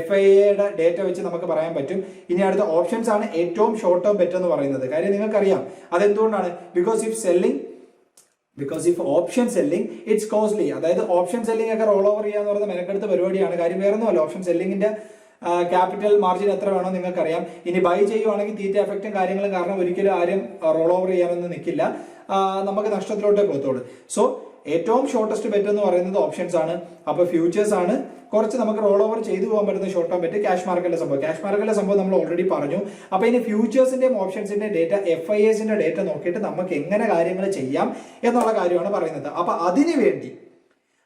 FIAയുടെ ഡേറ്റ വെച്ച് നമുക്ക് പറയാൻ പറ്റും. ഇനി അടുത്ത ഓപ്ഷൻസ് ആണ് ഏറ്റവും ഷോർട്ട് ടേം ബെറ്റ് എന്ന് പറയുന്നത്. കാര്യം നിങ്ങൾക്കറിയാം അതെന്തുകൊണ്ടാണ്, because if option selling it's costly. അതായത് ഓപ്ഷൻ സെല്ലിംഗ് ഒക്കെ റോൾ ഓവർ ചെയ്യാന്ന് പറയുന്നത് മെനക്കെടുത്ത പരിപാടിയാണ്. കാര്യം വേറെ ഒന്നുമല്ല, ഓപ്ഷൻ സെല്ലിംഗിന്റെ ക്യാപിറ്റൽ മാർജിൻ എത്ര വേണോ നിങ്ങൾക്കറിയാം. ഇനി ബൈ ചെയ്യുവാണെങ്കിൽ തീറ്റ എഫക്റ്റും കാര്യങ്ങളും കാരണം ഒരിക്കലും ആരും റോൾ ഓവർ ചെയ്യാനൊന്നും നിൽക്കില്ല, നമുക്ക് നഷ്ടത്തിലോട്ടേ പോകത്തുള്ളൂ. സോ ഏറ്റവും ഷോർട്ടസ്റ്റ് ബെറ്റ് എന്ന് പറയുന്നത് ഓപ്ഷൻസ് ആണ്. അപ്പൊ ഫ്യൂച്ചേഴ്സ് ആണ് കുറച്ച് നമുക്ക് റോൾ ഓവർ ചെയ്തു പോകാൻ പറ്റുന്ന ഷോർട്ട് ടേം ബെറ്റ്. ക്യാഷ് മാർക്കറ്റിലെ സംഭവം നമ്മൾ ഓൾറെഡി പറഞ്ഞു. അപ്പൊ ഇനി ഫ്യൂച്ചേഴ്സിന്റെയും ഓപ്ഷൻസിന്റെയും ഡേറ്റ, FIAസിന്റെ ഡേറ്റ നോക്കിയിട്ട് നമുക്ക് എങ്ങനെ കാര്യങ്ങൾ ചെയ്യാം എന്നുള്ള കാര്യമാണ് പറയുന്നത്. അപ്പൊ അതിനു വേണ്ടി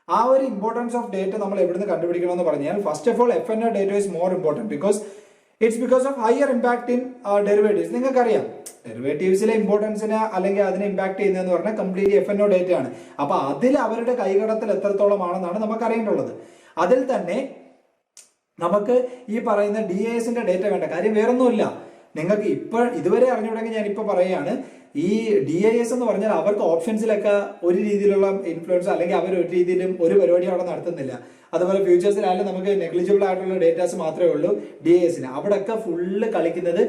ആ ഒരു ഇമ്പോർട്ടൻസ് ഓഫ് ഡേറ്റ നമ്മൾ എവിടുന്ന് കണ്ടുപിടിക്കണം എന്ന് പറഞ്ഞാൽ, first of all FNO data is more important because of higher impact in derivatives. നിങ്ങൾക്കറിയാം ഡെറിവേറ്റീവ്സിലെ ഇമ്പോർട്ടൻസിനെ അല്ലെങ്കിൽ അതിനെ ഇമ്പാക്ട് ചെയ്യുന്നതെന്ന് പറഞ്ഞാൽ കംപ്ലീറ്റ് FNO ഡേറ്റ ആണ്. അപ്പൊ അതിൽ അവരുടെ കൈകടത്തൽ എത്രത്തോളമാണെന്നാണ് നമുക്ക് അറിയേണ്ടുള്ളത്. അതിൽ തന്നെ നമുക്ക് ഈ പറയുന്ന DASന്റെ ഡേറ്റ വേണ്ട. കാര്യം വേറൊന്നുമില്ല, നിങ്ങൾക്ക് ഇതുവരെ അറിഞ്ഞുകൂടെങ്കിൽ ഞാൻ ഇപ്പൊ പറയുകയാണ്, ഈ DAS എന്ന് പറഞ്ഞാൽ അവർക്ക് ഓപ്ഷൻസിലൊക്കെ ഒരു രീതിയിലുള്ള ഇൻഫ്ലുവൻസ് അല്ലെങ്കിൽ അവർ ഒരു രീതിയിലും ഒരു പരിപാടി അവിടെ നടത്തുന്നില്ല. അതുപോലെ ഫ്യൂച്ചേഴ്സിലായാലും നമുക്ക് നെഗ്ലിജിബിൾ ആയിട്ടുള്ള ഡേറ്റാസ് മാത്രമേ ഉള്ളൂ. DASന് അവിടെയൊക്കെ ഫുള്ള് കളിക്കുന്നത്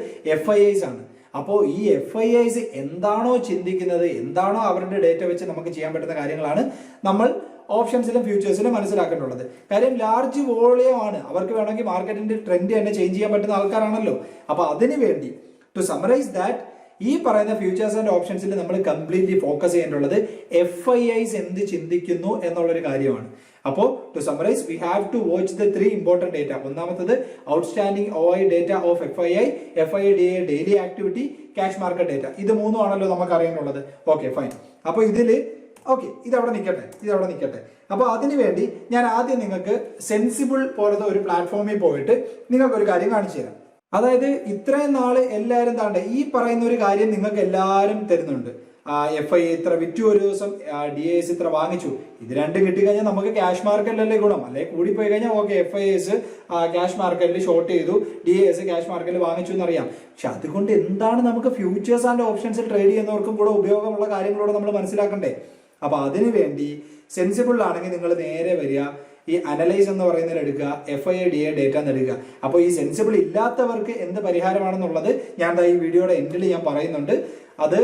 FIIs ആണ്. അപ്പോൾ ഈ FIIs എന്താണോ ചിന്തിക്കുന്നത്, എന്താണോ അവരുടെ ഡേറ്റ വെച്ച് നമുക്ക് ചെയ്യാൻ പറ്റുന്ന കാര്യങ്ങളാണ് നമ്മൾ ഓപ്ഷൻസിലും ഫ്യൂച്ചേഴ്സിലും മനസ്സിലാക്കേണ്ടുള്ളത്. കാര്യം ലാർജ് വോളിയം ആണ്, അവർക്ക് വേണമെങ്കിൽ മാർക്കറ്റിന്റെ ട്രെൻഡ് തന്നെ ചേഞ്ച് ചെയ്യാൻ പറ്റുന്ന ആൾക്കാരാണല്ലോ. അപ്പൊ അതിനു വേണ്ടി ടു സമറൈസ് ദാറ്റ് ഈ പറയുന്ന ഫ്യൂച്ചേഴ്സ് ആൻഡ് ഓപ്ഷൻസിൽ നമ്മൾ കംപ്ലീറ്റ്ലി ഫോക്കസ് ചെയ്യേണ്ടുള്ളത് FIIs എന്ത് ചിന്തിക്കുന്നു എന്നുള്ളൊരു കാര്യമാണ്. അപ്പോൾ to summarise we have to watch the 3 important data. ഒന്നാമത്തത് outstanding OI data of FII daily activity, cash market data. ഇത് മൂന്നും ആണല്ലോ നമുക്ക് അറിയാനുള്ളത്. Okay fine. അപ്പൊ ഇതില് ഓക്കെ ഇതവിടെ നിൽക്കട്ടെ. അപ്പൊ അതിനു വേണ്ടി ഞാൻ ആദ്യം നിങ്ങൾക്ക് സെൻസിബിൾ പോലത്തെ ഒരു പ്ലാറ്റ്ഫോമിൽ പോയിട്ട് നിങ്ങൾക്ക് ഒരു കാര്യം കാണിച്ചു തരാം. അതായത് ഇത്രയും നാള് എല്ലാവരും താണ്ടെ ഈ പറയുന്ന ഒരു കാര്യം നിങ്ങൾക്ക് എല്ലാവരും തരുന്നുണ്ട്. FI ഇത്ര വിറ്റു ഒരു ദിവസം, DAS ഇത്ര വാങ്ങിച്ചു. ഇത് രണ്ടും കിട്ടിക്കഴിഞ്ഞാൽ നമുക്ക് ക്യാഷ് മാർക്കറ്റിലല്ലേ ഗുണം. അല്ലെങ്കിൽ കൂടിപ്പോയി കഴിഞ്ഞാൽ ഓക്കെ FIs ക്യാഷ് മാർക്കറ്റിൽ ഷോർട്ട് ചെയ്തു, DAS ക്യാഷ് മാർക്കറ്റിൽ വാങ്ങിച്ചു എന്നറിയാം. പക്ഷെ അതുകൊണ്ട് എന്താണ് നമുക്ക് ഫ്യൂച്ചേഴ്സ് ആൻഡ് ഓപ്ഷൻസിൽ ട്രേഡ് ചെയ്യുന്നവർക്കും കൂടെ ഉപയോഗമുള്ള കാര്യങ്ങളോട് നമ്മൾ മനസ്സിലാക്കണ്ടേ. അപ്പൊ അതിനു വേണ്ടി സെൻസിബിൾ ആണെങ്കിൽ നിങ്ങൾ നേരെ വരിക, ഈ അനലൈസ് എന്ന് പറയുന്നതിൽ എടുക്കുക, FII ഡേറ്റ എടുക്കുക. അപ്പോൾ ഈ സെൻസിബിൾ ഇല്ലാത്തവർക്ക് എന്ത് പരിഹാരമാണെന്നുള്ളത് ഞാൻ ഈ വീഡിയോയുടെ എൻഡിൽ ഞാൻ പറയുന്നുണ്ട്. അത്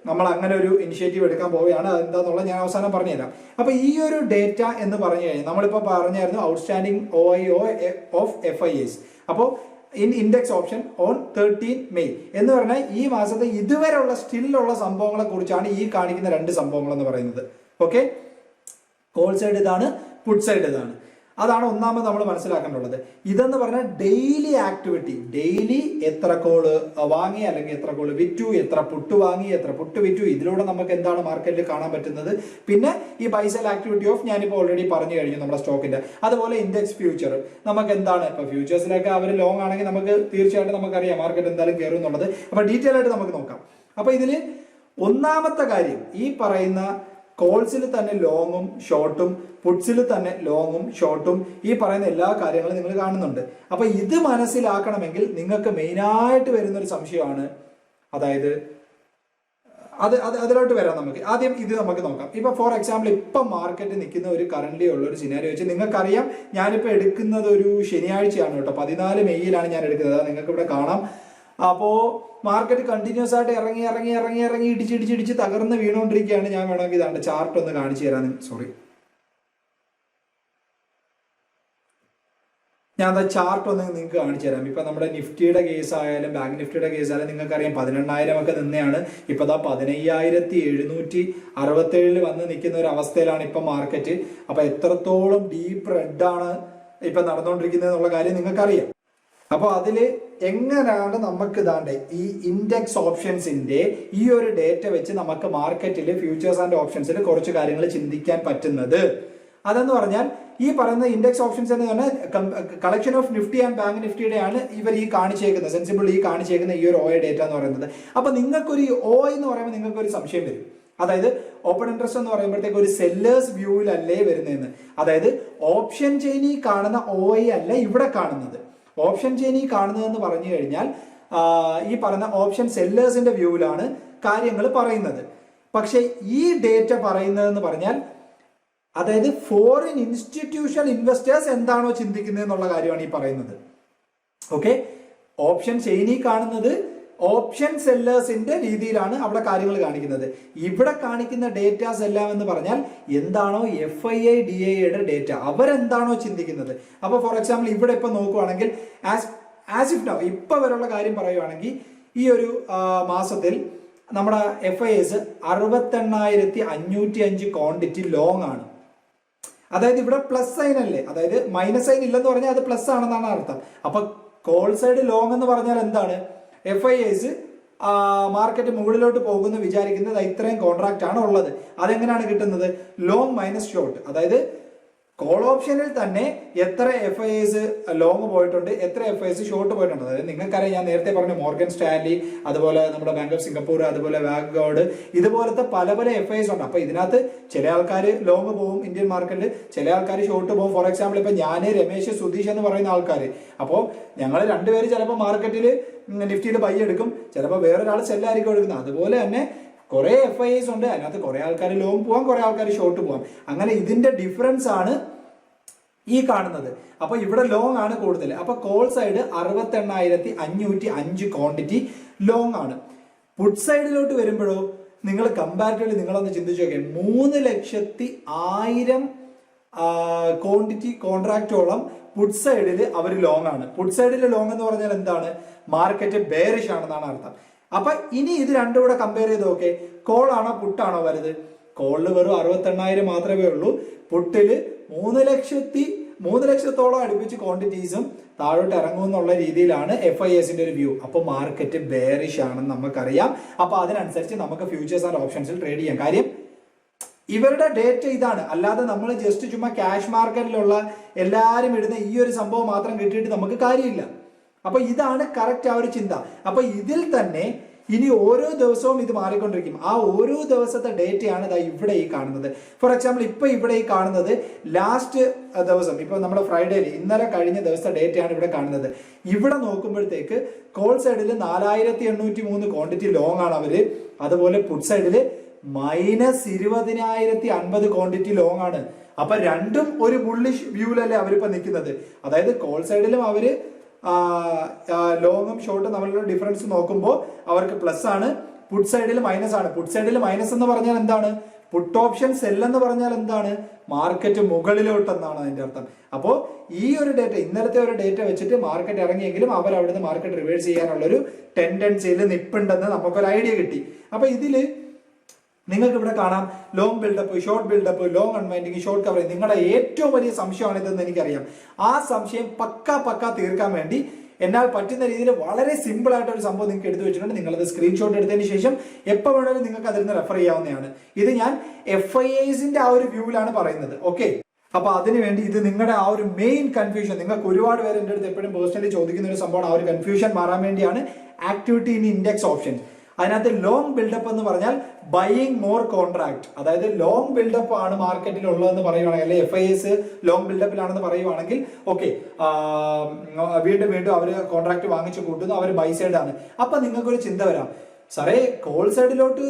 നമ്മൾ അങ്ങനെ ഒരു ഇനിഷ്യേറ്റീവ് എടുക്കാൻ പോവുകയാണ്. അതെന്താന്നുള്ളത് ഞാൻ അവസാനം പറഞ്ഞുതരാം. അപ്പൊ ഈ ഒരു ഡേറ്റ എന്ന് പറഞ്ഞു കഴിഞ്ഞാൽ നമ്മളിപ്പോ പറഞ്ഞായിരുന്നു ഔട്ട്സ്റ്റാൻഡിംഗ് OI ഓഫ് FIIs. അപ്പോൾ ഇൻഡെക്സ് ഓപ്ഷൻ ഓൺ 13 മെയ് എന്ന് പറഞ്ഞാൽ ഈ മാസത്തെ ഇതുവരെയുള്ള സ്റ്റില്ലുള്ള സംഭവങ്ങളെ കുറിച്ചാണ് ഈ കാണിക്കുന്ന 2 സംഭവങ്ങൾ എന്ന് പറയുന്നത്. ഓക്കെ, കോൾ സൈഡ് ഇതാണ്, പുട്ട് സൈഡ് ഇതാണ്. അതാണ് ഒന്നാമത് നമ്മൾ മനസ്സിലാക്കേണ്ടത്. ഇതെന്ന് പറഞ്ഞാൽ ഡെയിലി ആക്ടിവിറ്റി, ഡെയിലി എത്ര കോള് വാങ്ങി അല്ലെങ്കിൽ എത്ര കോള് വിറ്റു, എത്ര പുട്ട് വാങ്ങി, എത്ര പുട്ട് വിറ്റു, ഇതിലൂടെ നമുക്ക് എന്താണ് മാർക്കറ്റിൽ കാണാൻ പറ്റുന്നത്. പിന്നെ ഈ ബൈസെൽ ആക്ടിവിറ്റി ഓഫ് ഞാനിപ്പോൾ ഓൾറെഡി പറഞ്ഞു കഴിഞ്ഞു നമ്മുടെ സ്റ്റോക്കിന്റെ. അതുപോലെ ഇൻഡെക്സ് ഫ്യൂച്ചർ നമുക്ക് എന്താണ്, ഇപ്പൊ ഫ്യൂച്ചേഴ്സിലൊക്കെ അവർ ലോങ് ആണെങ്കിൽ നമുക്ക് തീർച്ചയായിട്ടും നമുക്കറിയാം മാർക്കറ്റ് എന്തായാലും കയറും എന്നുള്ളത്. അപ്പൊ ഡീറ്റെയിൽ ആയിട്ട് നമുക്ക് നോക്കാം. അപ്പൊ ഇതില് ഒന്നാമത്തെ കാര്യം ഈ പറയുന്ന കോൾസിൽ തന്നെ ലോങ്ങും ഷോർട്ടും, പുട്സിൽ തന്നെ ലോങ്ങും ഷോർട്ടും, ഈ പറയുന്ന എല്ലാ കാര്യങ്ങളും നിങ്ങൾ കാണുന്നുണ്ട്. അപ്പൊ ഇത് മനസ്സിലാക്കണമെങ്കിൽ നിങ്ങൾക്ക് മെയിനായിട്ട് വരുന്ന ഒരു സംശയമാണ്, അതായത് അതിലോട്ട് വരാം. നമുക്ക് ആദ്യം ഇത് നമുക്ക് നോക്കാം. ഇപ്പൊ ഫോർ എക്സാമ്പിൾ ഇപ്പൊ മാർക്കറ്റ് നിൽക്കുന്ന ഒരു കറന്റ് ഉള്ള ഒരു സിനാരിയോ വെച്ച് നിങ്ങൾക്കറിയാം, ഞാനിപ്പോ എടുക്കുന്നത് ഒരു ശനിയാഴ്ചയാണ് കേട്ടോ, 14 മെയ്യിലാണ് ഞാൻ എടുക്കുന്നത്. നിങ്ങൾക്ക് ഇവിടെ കാണാം. അപ്പോ മാർക്കറ്റ് കണ്ടിന്യൂസ് ആയിട്ട് ഇറങ്ങി ഇടിച്ച് തകർന്ന് വീണുകൊണ്ടിരിക്കുകയാണ്. ഞാൻ വേണമെങ്കിൽ ഇതാണ്ട് ചാർട്ട് ഒന്ന് കാണിച്ചു തരാൻ, സോറി, ഞാൻ ചാർട്ട് ഒന്ന് നിങ്ങൾക്ക് കാണിച്ചു തരാം. ഇപ്പൊ നമ്മുടെ നിഫ്റ്റിയുടെ കേസ് ആയാലും ബാങ്ക് നിഫ്റ്റിയുടെ കേസ് ആയാലും നിങ്ങൾക്കറിയാം 18,000 ഒക്കെ നിന്നെയാണ്. ഇപ്പൊ 15,767 വന്ന് നിൽക്കുന്ന ഒരു അവസ്ഥയിലാണ് ഇപ്പൊ മാർക്കറ്റ്. അപ്പൊ എത്രത്തോളം ഡീപ്പ് റെഡ് ആണ് ഇപ്പൊ നടന്നുകൊണ്ടിരിക്കുന്നത് എന്നുള്ള കാര്യം നിങ്ങൾക്കറിയാം. അപ്പൊ അതില് എങ്ങനെയാണ് നമുക്ക് ഇതാണ്ട് ഈ ഇൻഡെക്സ് ഓപ്ഷൻസിന്റെ ഈ ഒരു ഡേറ്റ വെച്ച് നമുക്ക് മാർക്കറ്റിൽ ഫ്യൂച്ചേഴ്സ് ആൻഡ് ഓപ്ഷൻസിൽ കുറച്ച് കാര്യങ്ങൾ ചിന്തിക്കാൻ പറ്റുന്നത്. അതെന്ന് പറഞ്ഞാൽ ഈ പറയുന്ന ഇൻഡെക്സ് ഓപ്ഷൻസ് എന്ന് പറഞ്ഞാൽ collection of Nifty and bank നിഫ്റ്റിയുടെ ആണ് ഇവർ ഈ കാണിച്ചേക്കുന്നത്, സെൻസിബിൾ ഈ കാണിച്ചേക്കുന്ന ഈ ഒരു OI ഡേറ്റ എന്ന് പറയുന്നത്. അപ്പൊ നിങ്ങൾക്കൊരു OI എന്ന് പറയുമ്പോൾ നിങ്ങൾക്കൊരു സംശയം വരും. അതായത് ഓപ്പൺ ഇൻട്രസ്റ്റ് എന്ന് പറയുമ്പോഴത്തേക്ക് ഒരു സെല്ലേഴ്സ് വ്യൂവിലല്ലേ വരുന്നതെന്ന്. അതായത് ഓപ്ഷൻ ചെയിനിൽ കാണുന്ന OI അല്ല ഇവിടെ കാണുന്നത്. ഓപ്ഷൻ ചെയിനിൽ കാണുന്നതെന്ന് പറഞ്ഞു കഴിഞ്ഞാൽ ഈ പറയുന്ന ഓപ്ഷൻ സെല്ലേഴ്സിന്റെ വ്യൂവിലാണ് കാര്യങ്ങൾ പറയുന്നത്. പക്ഷെ ഈ ഡേറ്റ പറയുന്നതെന്ന് പറഞ്ഞാൽ അതായത് ഫോറിൻ ഇൻസ്റ്റിറ്റ്യൂഷണൽ ഇൻവെസ്റ്റേഴ്സ് എന്താണോ ചിന്തിക്കുന്നത് എന്നുള്ള കാര്യമാണ് ഈ പറയുന്നത്. ഓക്കെ, ഓപ്ഷൻ ചെയിനിൽ കാണുന്നത് ഓപ്ഷൻ സെല്ലേഴ്സിന്റെ രീതിയിലാണ് അവിടെ കാര്യങ്ങൾ കാണിക്കുന്നത്. ഇവിടെ കാണിക്കുന്ന ഡേറ്റാസ് എല്ലാം എന്ന് പറഞ്ഞാൽ എന്താണോ FII DIയുടെ ഡേറ്റ, അവരെന്താണോ ചിന്തിക്കുന്നത്. അപ്പൊ ഫോർ എക്സാമ്പിൾ ഇവിടെ ഇപ്പൊ നോക്കുവാണെങ്കിൽ ആസ് ഇഫ് നൗ ഇപ്പൊ വരെയുള്ള കാര്യം പറയുവാണെങ്കിൽ ഈ ഒരു മാസത്തിൽ നമ്മുടെ FIs 68,505 ക്വാണ്ടിറ്റി ലോങ് ആണ്. അതായത് ഇവിടെ പ്ലസ് സൈൻ അല്ലേ, അതായത് മൈനസ് സൈൻ ഇല്ലെന്ന് പറഞ്ഞാൽ അത് പ്ലസ് ആണെന്നാണ് അർത്ഥം. അപ്പൊ കോൾ സൈഡ് ലോങ് എന്ന് പറഞ്ഞാൽ എന്താണ്, FIs മാർക്കറ്റ് മുകളിലോട്ട് പോകുമെന്ന് വിചാരിക്കുന്നത് ഇത്രയും കോൺട്രാക്റ്റ് ആണ് ഉള്ളത്. അതെങ്ങനെയാണ് കിട്ടുന്നത്, ലോങ് മൈനസ് ഷോർട്ട്. അതായത് കോൾ ഓപ്ഷനിൽ തന്നെ എത്ര FIs ലോങ് പോയിട്ടുണ്ട്, എത്ര FIs ഷോർട്ട് പോയിട്ടുണ്ട്. അതായത് നിങ്ങൾക്കറിയാം, ഞാൻ നേരത്തെ പറഞ്ഞു മോർഗൻ സ്റ്റാൻലി, അതുപോലെ നമ്മുടെ ബാങ്ക് ഓഫ് സിംഗപ്പൂർ, അതുപോലെ വാഗോർഡ്, ഇതുപോലത്തെ പല FIs ഉണ്ട്. അപ്പൊ ഇതിനകത്ത് ചില ആൾക്കാർ ലോങ് പോകും ഇന്ത്യൻ മാർക്കറ്റിൽ, ചില ആൾക്കാർ ഷോർട്ട് പോകും. ഫോർ എക്സാമ്പിൾ ഇപ്പൊ ഞാൻ, രമേശ്, സുധീഷ് എന്ന് പറയുന്ന ആൾക്കാർ, അപ്പോൾ ഞങ്ങൾ രണ്ടുപേര് ചിലപ്പോൾ മാർക്കറ്റിൽ നിഫ്റ്റിയിൽ ബൈ എടുക്കും, ചിലപ്പോൾ വേറൊരാൾ സെല്ലായിരിക്കും എടുക്കുന്നത്. അതുപോലെ തന്നെ കുറെ FIs ഉണ്ട്, അതിനകത്ത് കുറെ ആൾക്കാർ ലോങ് പോവാം, കുറെ ആൾക്കാർ ഷോർട്ട് പോവാം. അങ്ങനെ ഇതിന്റെ ഡിഫറൻസ് ആണ് ഈ കാണുന്നത്. അപ്പൊ ഇവിടെ ലോങ് ആണ് കൂടുതൽ. അപ്പൊ കോൾ സൈഡ് 68,505 ക്വാണ്ടിറ്റി ലോങ് ആണ്. പുട്ട് സൈഡിലോട്ട് വരുമ്പോഴോ നിങ്ങൾ കമ്പാരിറ്റീവ്ലി നിങ്ങളൊന്ന് ചിന്തിച്ചു നോക്കിയാൽ 3,00,000 ക്വാണ്ടിറ്റി കോൺട്രാക്റ്റോളം പുട്ട് സൈഡിൽ അവർ ലോങ് ആണ്. പുട്ട് സൈഡിൽ ലോങ് എന്ന് പറഞ്ഞാൽ എന്താണ്? മാർക്കറ്റ് ബെയറിഷ് ആണെന്നാണ് അർത്ഥം. അപ്പൊ ഇനി ഇത് രണ്ടും കൂടെ കമ്പയർ ചെയ്ത് നോക്കേ, കോൾ ആണോ പുട്ടാണോ വലുത്? കോളിൽ വെറും 68,000 മാത്രമേ ഉള്ളൂ. പുട്ടില് 3 ലക്ഷത്തോളം അടുപ്പിച്ച് ക്വാണ്ടിറ്റീസും താഴോട്ട് ഇറങ്ങും എന്നുള്ള രീതിയിലാണ് FISന്റെ ഒരു വ്യൂ. അപ്പൊ മാർക്കറ്റ് ബെയറിഷ് ആണെന്ന് നമുക്കറിയാം. അപ്പൊ അതിനനുസരിച്ച് നമുക്ക് ഫ്യൂച്ചേഴ്സ് ആൻഡ് ഓപ്ഷൻസിൽ ട്രേഡ് ചെയ്യാം. കാര്യം ഇവരുടെ ഡേറ്റ ഇതാണ്. അല്ലാതെ നമ്മൾ ജസ്റ്റ് ചുമ്മാ ക്യാഷ് മാർക്കറ്റിലുള്ള എല്ലാവരും ഇടുന്ന ഈ ഒരു സംഭവം മാത്രം കിട്ടിയിട്ട് നമുക്ക് കാര്യമില്ല. അപ്പൊ ഇതാണ് കറക്റ്റ് ആ ഒരു ചിന്ത. അപ്പൊ ഇതിൽ തന്നെ ഇനി ഓരോ ദിവസവും ഇത് മാറിക്കൊണ്ടിരിക്കും. ആ ഓരോ ദിവസത്തെ ഡേറ്റയാണ് ഇതാ ഇവിടെ ഈ കാണുന്നത്. ഫോർ എക്സാമ്പിൾ ഇപ്പൊ ഇവിടെ ഈ കാണുന്നത് ലാസ്റ്റ് ദിവസം, ഇപ്പൊ നമ്മുടെ ഫ്രൈഡേയിൽ ഇന്നലെ കഴിഞ്ഞ ദിവസത്തെ ഡേറ്റയാണ് ഇവിടെ കാണുന്നത്. ഇവിടെ നോക്കുമ്പോഴത്തേക്ക് കോൾ സൈഡിൽ 4803 ക്വാണ്ടിറ്റി ലോങ് ആണ് അവര്. അതുപോലെ പുട്ട് സൈഡിൽ -20,050 ക്വാണ്ടിറ്റി ലോങ് ആണ്. അപ്പൊ രണ്ടും ഒരു ബുള്ളിഷ് വ്യൂവിലല്ലേ അവരിപ്പോ നിൽക്കുന്നത്. അതായത് കോൾ സൈഡിലും അവര് ലോങ്ങും ഷോർട്ടും തമ്മിലുള്ള ഡിഫറൻസ് നോക്കുമ്പോൾ അവർക്ക് പ്ലസ് ആണ്, പുട്ട് സൈഡിൽ മൈനസ് ആണ്. പുട്ട് സൈഡിൽ മൈനസ് എന്ന് പറഞ്ഞാൽ എന്താണ്? പുട്ട് ഓപ്ഷൻ സെൽ എന്ന് പറഞ്ഞാൽ എന്താണ്? മാർക്കറ്റ് മുകളിലോട്ടെന്നാണ് അതിന്റെ അർത്ഥം. അപ്പോൾ ഈ ഒരു ഡേറ്റ, ഇന്നലത്തെ ഒരു ഡേറ്റ വെച്ചിട്ട് മാർക്കറ്റ് ഇറങ്ങിയെങ്കിലും അവർ അവിടുന്ന് മാർക്കറ്റ് റിവേഴ്സ് ചെയ്യാനുള്ള ഒരു ടെൻഡൻസിയിൽ നിൽപ്പുണ്ടെന്ന് നമുക്കൊരു ഐഡിയ കിട്ടി. അപ്പൊ ഇതില് നിങ്ങൾക്ക് ഇവിടെ കാണാം long buildup, short buildup, long unwinding, short covering. നിങ്ങളുടെ ഏറ്റവും വലിയ സംശയമാണ് ഇതെന്ന് എനിക്കറിയാം. ആ സംശയം പക്ക തീർക്കാൻ വേണ്ടി എന്നാൽ പറ്റുന്ന രീതിയിൽ വളരെ സിമ്പിൾ ആയിട്ട് ഒരു സംഭവം നിങ്ങൾക്ക് എടുത്തു വെച്ചിട്ടുണ്ട്. നിങ്ങളത് സ്ക്രീൻഷോട്ട് എടുത്തതിന് ശേഷം എപ്പോൾ വേണമെങ്കിലും നിങ്ങൾക്ക് അതിൽ നിന്ന് റെഫർ ചെയ്യാവുന്നതാണ്. ഇത് ഞാൻ FISന്റെ ആ ഒരു വ്യൂവിലാണ് പറയുന്നത്. ഓക്കെ, അപ്പൊ അതിനുവേണ്ടി ഇത് നിങ്ങളുടെ ആ ഒരു മെയിൻ കൺഫ്യൂഷൻ, നിങ്ങൾക്ക് ഒരുപാട് പേര് എൻ്റെ അടുത്ത് എപ്പോഴും പേഴ്സണലി ചോദിക്കുന്ന ഒരു സംഭവമാണ്. ആ ഒരു കൺഫ്യൂഷൻ മാറാൻ വേണ്ടിയാണ് ആക്ടിവിറ്റി ഇൻ ഇൻഡെക്സ് ഓപ്ഷൻസ്. അതിനകത്ത് ലോങ് ബിൽഡപ്പ് എന്ന് പറഞ്ഞാൽ ബൈയിങ് മോർ കോൺട്രാക്ട്, അതായത് ലോങ് ബിൽഡപ്പ് ആണ് മാർക്കറ്റിൽ ഉള്ളതെന്ന് പറയുവാണെങ്കിൽ, അല്ലെങ്കിൽ FIS ലോങ് ബിൽഡപ്പിലാണെന്ന് പറയുവാണെങ്കിൽ ഓക്കെ, വീണ്ടും അവര് കോൺട്രാക്ട് വാങ്ങിച്ചു കൂട്ടുന്നു, അവർ ബൈ സൈഡ് ആണ്. അപ്പൊ നിങ്ങൾക്കൊരു ചിന്ത വരാം, സാറേ കോൾ സൈഡിലോട്ട്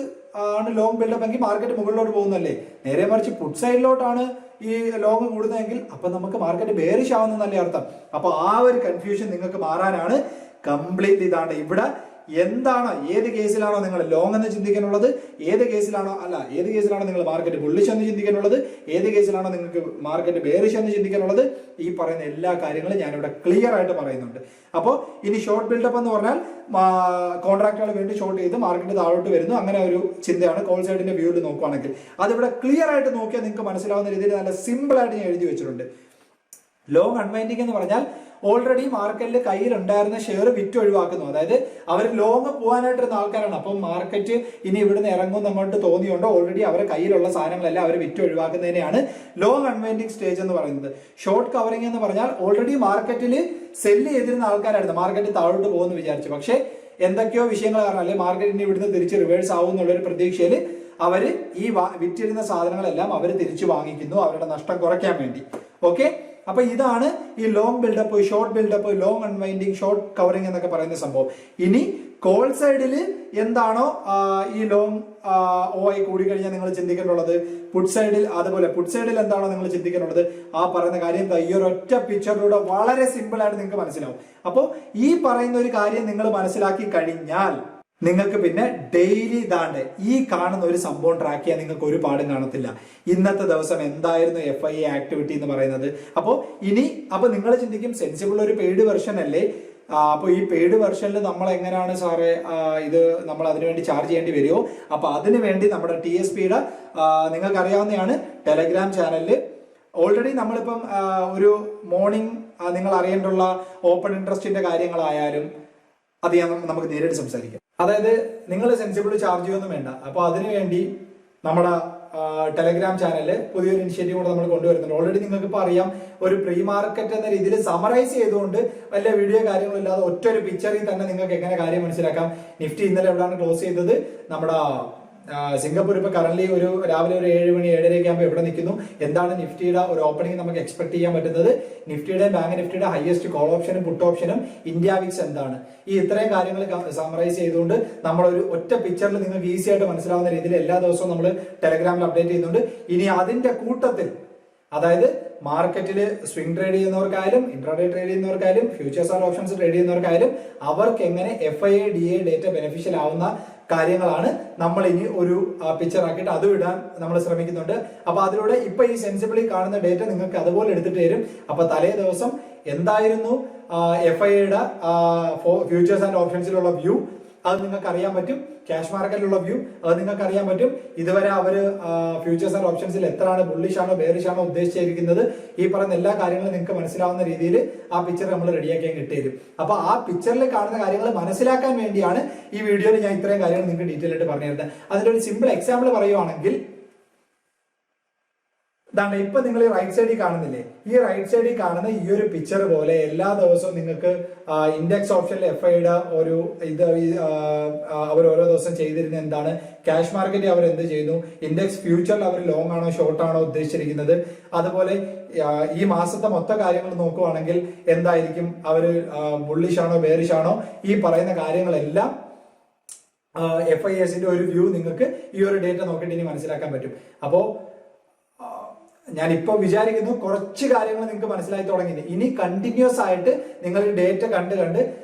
ആണ് ലോങ് ബിൽഡപ്പ് എങ്കിൽ മാർക്കറ്റ് മുകളിലോട്ട് പോകുന്നല്ലേ, നേരെ മറിച്ച് പുട്ട് സൈഡിലോട്ടാണ് ഈ ലോങ് കൂടുന്നതെങ്കിൽ അപ്പൊ നമുക്ക് മാർക്കറ്റ് ബെയറിഷ് ആവുന്നല്ലേ അർത്ഥം. അപ്പൊ ആ ഒരു കൺഫ്യൂഷൻ നിങ്ങൾക്ക് മാറാനാണ് കംപ്ലീറ്റ് ഇതാണ് ഇവിടെ. എന്താണ്, ഏത് കേസിലാണോ നിങ്ങൾ ലോങ് എന്ന് ചിന്തിക്കാനുള്ളത്, ഏത് കേസിലാണോ നിങ്ങൾ മാർക്കറ്റ് ബുള്ളിഷ് എന്ന് ചിന്തിക്കാനുള്ളത്, ഏത് കേസിലാണോ നിങ്ങൾക്ക് മാർക്കറ്റ് ബെയറിഷ് എന്ന് ചിന്തിക്കാനുള്ളത്, ഈ പറയുന്ന എല്ലാ കാര്യങ്ങളും ഞാനിവിടെ ക്ലിയർ ആയിട്ട് പറയുന്നുണ്ട്. അപ്പോൾ ഇനി ഷോർട്ട് ബിൽഡപ്പ് എന്ന് പറഞ്ഞാൽ കോൺട്രാക്റ്റുകൾ വേണ്ടി ഷോർട്ട് ചെയ്ത് മാർക്കറ്റ് താഴോട്ട് വരുന്നു, അങ്ങനെ ഒരു ചിന്തയാണ് കോൾ സൈഡിന്റെ വ്യൂവിൽ നോക്കുകയാണെങ്കിൽ. അതിവിടെ ക്ലിയർ ആയിട്ട് നോക്കിയാൽ നിങ്ങൾക്ക് മനസ്സിലാവുന്ന രീതിയിൽ നല്ല സിമ്പിൾ ആയിട്ട് ഞാൻ എഴുതി വെച്ചിട്ടുണ്ട്. ലോങ് അൺവൈൻഡിങ് എന്ന് പറഞ്ഞാൽ ഓൾറെഡി മാർക്കറ്റിൽ കയ്യിൽ ഉണ്ടായിരുന്ന ഷെയർ വിറ്റ് ഒഴിവാക്കുന്നു. അതായത് അവർ ലോങ് പോകാനായിട്ടിരുന്ന ആൾക്കാരാണ്. അപ്പം മാർക്കറ്റ് ഇനി ഇവിടുന്ന് ഇറങ്ങും അങ്ങോട്ട് തോന്നിയുണ്ടോ ഓൾറെഡി അവരുടെ കയ്യിലുള്ള സാധനങ്ങളെല്ലാം അവർ വിറ്റ് ഒഴിവാക്കുന്നതിനെയാണ് ലോങ് അൺവൈൻഡിങ് സ്റ്റേജ് എന്ന് പറയുന്നത്. ഷോർട്ട് കവറിംഗ് എന്ന് പറഞ്ഞാൽ ഓൾറെഡി മാർക്കറ്റിൽ സെല്ല് ചെയ്തിരുന്ന ആൾക്കാരായിരുന്നു, മാർക്കറ്റ് താഴോട്ട് പോകുമെന്ന് വിചാരിച്ചു. പക്ഷേ എന്തൊക്കെയോ വിഷയങ്ങൾ കാരണം, അല്ലെങ്കിൽ മാർക്കറ്റിന് ഇവിടുന്ന് തിരിച്ച് റിവേഴ്സ് ആവും എന്നുള്ളൊരു പ്രതീക്ഷയിൽ അവര് ഈ വിറ്റിരുന്ന സാധനങ്ങളെല്ലാം അവർ തിരിച്ചു വാങ്ങിക്കുന്നു, അവരുടെ നഷ്ടം കുറയ്ക്കാൻ വേണ്ടി. ഓക്കെ, അപ്പൊ ഇതാണ് ഈ long buildup, short buildup, long unwinding, short covering എന്നൊക്കെ പറയുന്ന സംഭവം. ഇനി കോൾ സൈഡിൽ എന്താണോ ഈ ലോങ് OI കൂടിക്കഴിഞ്ഞാൽ നിങ്ങൾ ചിന്തിക്കേണ്ടുള്ളത്, പുട്ട് സൈഡിൽ അതുപോലെ പുട്ട് സൈഡിൽ എന്താണോ നിങ്ങൾ ചിന്തിക്കേണ്ടുള്ളത്, ആ പറയുന്ന കാര്യം ഈ ഒരു ഒറ്റ പിക്ചറിലൂടെ വളരെ സിമ്പിൾ ആയിട്ട് നിങ്ങൾക്ക് മനസ്സിലാവും. അപ്പോൾ ഈ പറയുന്ന ഒരു കാര്യം നിങ്ങൾ മനസ്സിലാക്കി കഴിഞ്ഞാൽ നിങ്ങൾക്ക് പിന്നെ ഡെയിലി ഇതാണ്ട് ഈ കാണുന്ന ഒരു സംഭവം ട്രാക്ക് ചെയ്യാൻ നിങ്ങൾക്ക് ഒരു പാടും കാണത്തില്ല. ഇന്നത്തെ ദിവസം എന്തായിരുന്നു FIA ആക്ടിവിറ്റി എന്ന് പറയുന്നത്. അപ്പോൾ നിങ്ങൾ ചിന്തിക്കും സെൻസിബിൾ ഒരു പെയ്ഡ് വെർഷൻ അല്ലേ, അപ്പോൾ ഈ പെയ്ഡ് വെർഷനിൽ നമ്മൾ എങ്ങനെയാണ് സാറേ ഇത് നമ്മൾ അതിനുവേണ്ടി ചാർജ് ചെയ്യേണ്ടി വരുമോ? അപ്പൊ അതിനു വേണ്ടി നമ്മുടെ TSPയുടെ നിങ്ങൾക്ക് അറിയാവുന്നതാണ് ടെലഗ്രാം ചാനലിൽ ഓൾറെഡി നമ്മളിപ്പം ഒരു മോർണിംഗ് നിങ്ങൾ അറിയേണ്ടുള്ള ഓപ്പൺ ഇൻട്രസ്റ്റിന്റെ കാര്യങ്ങളായാലും അത് നമുക്ക് നേരിട്ട് സംസാരിക്കാം. അതായത് നിങ്ങൾ സെൻസിബിൾ ചാർജ് ചെയ്യൊന്നും വേണ്ട. അപ്പൊ അതിനുവേണ്ടി നമ്മുടെ ടെലഗ്രാം ചാനലില് പുതിയൊരു ഇനിഷ്യേറ്റീവ് കൂടെ നമ്മൾ കൊണ്ടുവരുന്നുണ്ട്. ഓൾറെഡി നിങ്ങൾക്ക് ഇപ്പൊ അറിയാം, ഒരു പ്രീ മാർക്കറ്റ് എന്ന രീതിയിൽ സമറൈസ് ചെയ്തുകൊണ്ട് വലിയ വീഡിയോ കാര്യങ്ങളില്ലാതെ ഒറ്റൊരു പിക്ചറിൽ തന്നെ നിങ്ങൾക്ക് എങ്ങനെ കാര്യം മനസ്സിലാക്കാം. നിഫ്റ്റി ഇന്നലെ എവിടെയാണ് ക്ലോസ് ചെയ്തത്? നമ്മുടെ സിംഗപ്പൂർ ഇപ്പൊ കറന്റ് ഒരു രാവിലെ ഒരു 7 മണി 7:30 ആകുമ്പോൾ എവിടെ നിൽക്കുന്നു, എന്താണ് നിഫ്റ്റിയുടെ ഒരു ഓപ്പണിംഗ് നമുക്ക് എക്സ്പെക്ട് ചെയ്യാൻ പറ്റുന്നത്, നിഫ്റ്റിയുടെ ബാങ്ക് നിഫ്റ്റിയുടെ ഹയസ്റ്റ് കോൾ ഓപ്ഷനും പുട്ട് ഓപ്ഷനും ഇന്ത്യ വിക്സ് എന്താണ്, ഈ ഇത്രയും കാര്യങ്ങൾ സമറൈസ് ചെയ്തുകൊണ്ട് നമ്മളൊരു ഒറ്റ പിക്ചറിൽ നിങ്ങൾക്ക് ഈസി ആയിട്ട് മനസ്സിലാവുന്ന രീതിയിൽ എല്ലാ ദിവസവും നമ്മൾ ടെലഗ്രാമിൽ അപ്ഡേറ്റ് ചെയ്യുന്നുണ്ട്. ഇനി അതിന്റെ കൂട്ടത്തിൽ അതായത് മാർക്കറ്റിൽ സ്വിംഗ് ട്രേഡ് ചെയ്യുന്നവർക്കായാലും ഇൻട്രാഡേ ട്രേഡ് ചെയ്യുന്നവർക്കായാലും ഫ്യൂച്ചേഴ്സ് ആൻഡ് ഓപ്ഷൻസ് ട്രേഡ് ചെയ്യുന്നവർക്കായാലും അവർക്ക് എങ്ങനെ FIA DA ഡേറ്റ ബെനിഫിഷ്യൽ ആവുന്ന കാര്യങ്ങളാണ് നമ്മൾ ഇനി ഒരു പിക്ചർ ആക്കിയിട്ട് അത് ഇടാൻ നമ്മൾ ശ്രമിക്കുന്നുണ്ട്. അപ്പൊ അതിലൂടെ ഇപ്പൊ ഈ സെൻസിബിളി കാണുന്ന ഡേറ്റ നിങ്ങൾക്ക് അതുപോലെ എടുത്തിട്ട് തരും. അപ്പൊ തലേ ദിവസം എന്തായിരുന്നു FIAയുടെ ഫ്യൂച്ചേഴ്സ് ആൻഡ് ഓപ്ഷൻസിലുള്ള വ്യൂ അത് നിങ്ങൾക്ക് അറിയാൻ പറ്റും. ക്യാഷ് മാർക്കറ്റിലുള്ള വ്യൂ അത് നിങ്ങൾക്ക് അറിയാൻ പറ്റും. ഇതുവരെ അവര് ഫ്യൂച്ചേഴ്സ് ആൻഡ് ഓപ്ഷൻസിൽ എത്രയാണ് ബുള്ളിഷ് ആണോ ബെയറിഷ് ആണോ ഉദ്ദേശിച്ചിരിക്കുന്നത്, ഈ പറയുന്ന എല്ലാ കാര്യങ്ങളും നിങ്ങൾക്ക് മനസ്സിലാവുന്ന രീതിയിൽ ആ പിക്ചർ നമ്മൾ റെഡിയാക്കിയാൽ കിട്ടിത്തരും. അപ്പൊ ആ പിക്ചറിൽ കാണുന്ന കാര്യങ്ങൾ മനസ്സിലാക്കാൻ വേണ്ടിയാണ് ഈ വീഡിയോയിൽ ഞാൻ ഇത്രയും കാര്യങ്ങൾ നിങ്ങൾക്ക് ഡീറ്റെയിൽ ആയിട്ട് പറഞ്ഞു തരുന്നത്. അതിന്റെ ഒരു സിമ്പിൾ എക്സാമ്പിൾ പറയുവാണെങ്കിൽ, ഇതാണ് ഇപ്പൊ നിങ്ങൾ ഈ റൈറ്റ് സൈഡിൽ കാണുന്നില്ലേ, ഈ റൈറ്റ് സൈഡിൽ കാണുന്ന ഈ ഒരു പിക്ചർ പോലെ എല്ലാ ദിവസവും നിങ്ങൾക്ക് ഇൻഡെക്സ് ഓപ്ഷനിൽ FIAയുടെ ഒരു ഇത് അവർ ഓരോ ദിവസം ചെയ്തിരുന്ന എന്താണ്, ക്യാഷ് മാർക്കറ്റിൽ അവർ എന്ത് ചെയ്യുന്നു, ഇൻഡെക്സ് ഫ്യൂച്ചറിൽ അവർ ലോങ് ആണോ ഷോർട്ട് ആണോ ഉദ്ദേശിച്ചിരിക്കുന്നത്, അതുപോലെ ഈ മാസത്തെ മൊത്തം കാര്യങ്ങൾ നോക്കുവാണെങ്കിൽ എന്തായിരിക്കും, അവർ ബുള്ളിഷ് ആണോ ബെയറിഷ് ആണോ, ഈ പറയുന്ന കാര്യങ്ങളെല്ലാം FIAസിന്റെ ഒരു വ്യൂ നിങ്ങൾക്ക് ഈ ഒരു ഡേറ്റ നോക്കിയിട്ട് ഇനി മനസ്സിലാക്കാൻ പറ്റും. അപ്പോ ഞാനിപ്പോൾ വിചാരിക്കുന്നു കുറച്ച് കാര്യങ്ങൾ നിങ്ങൾക്ക് മനസ്സിലായി തുടങ്ങി. ഇനി കണ്ടിന്യൂസ് ആയിട്ട് നിങ്ങൾ ഡേറ്റ കണ്ട്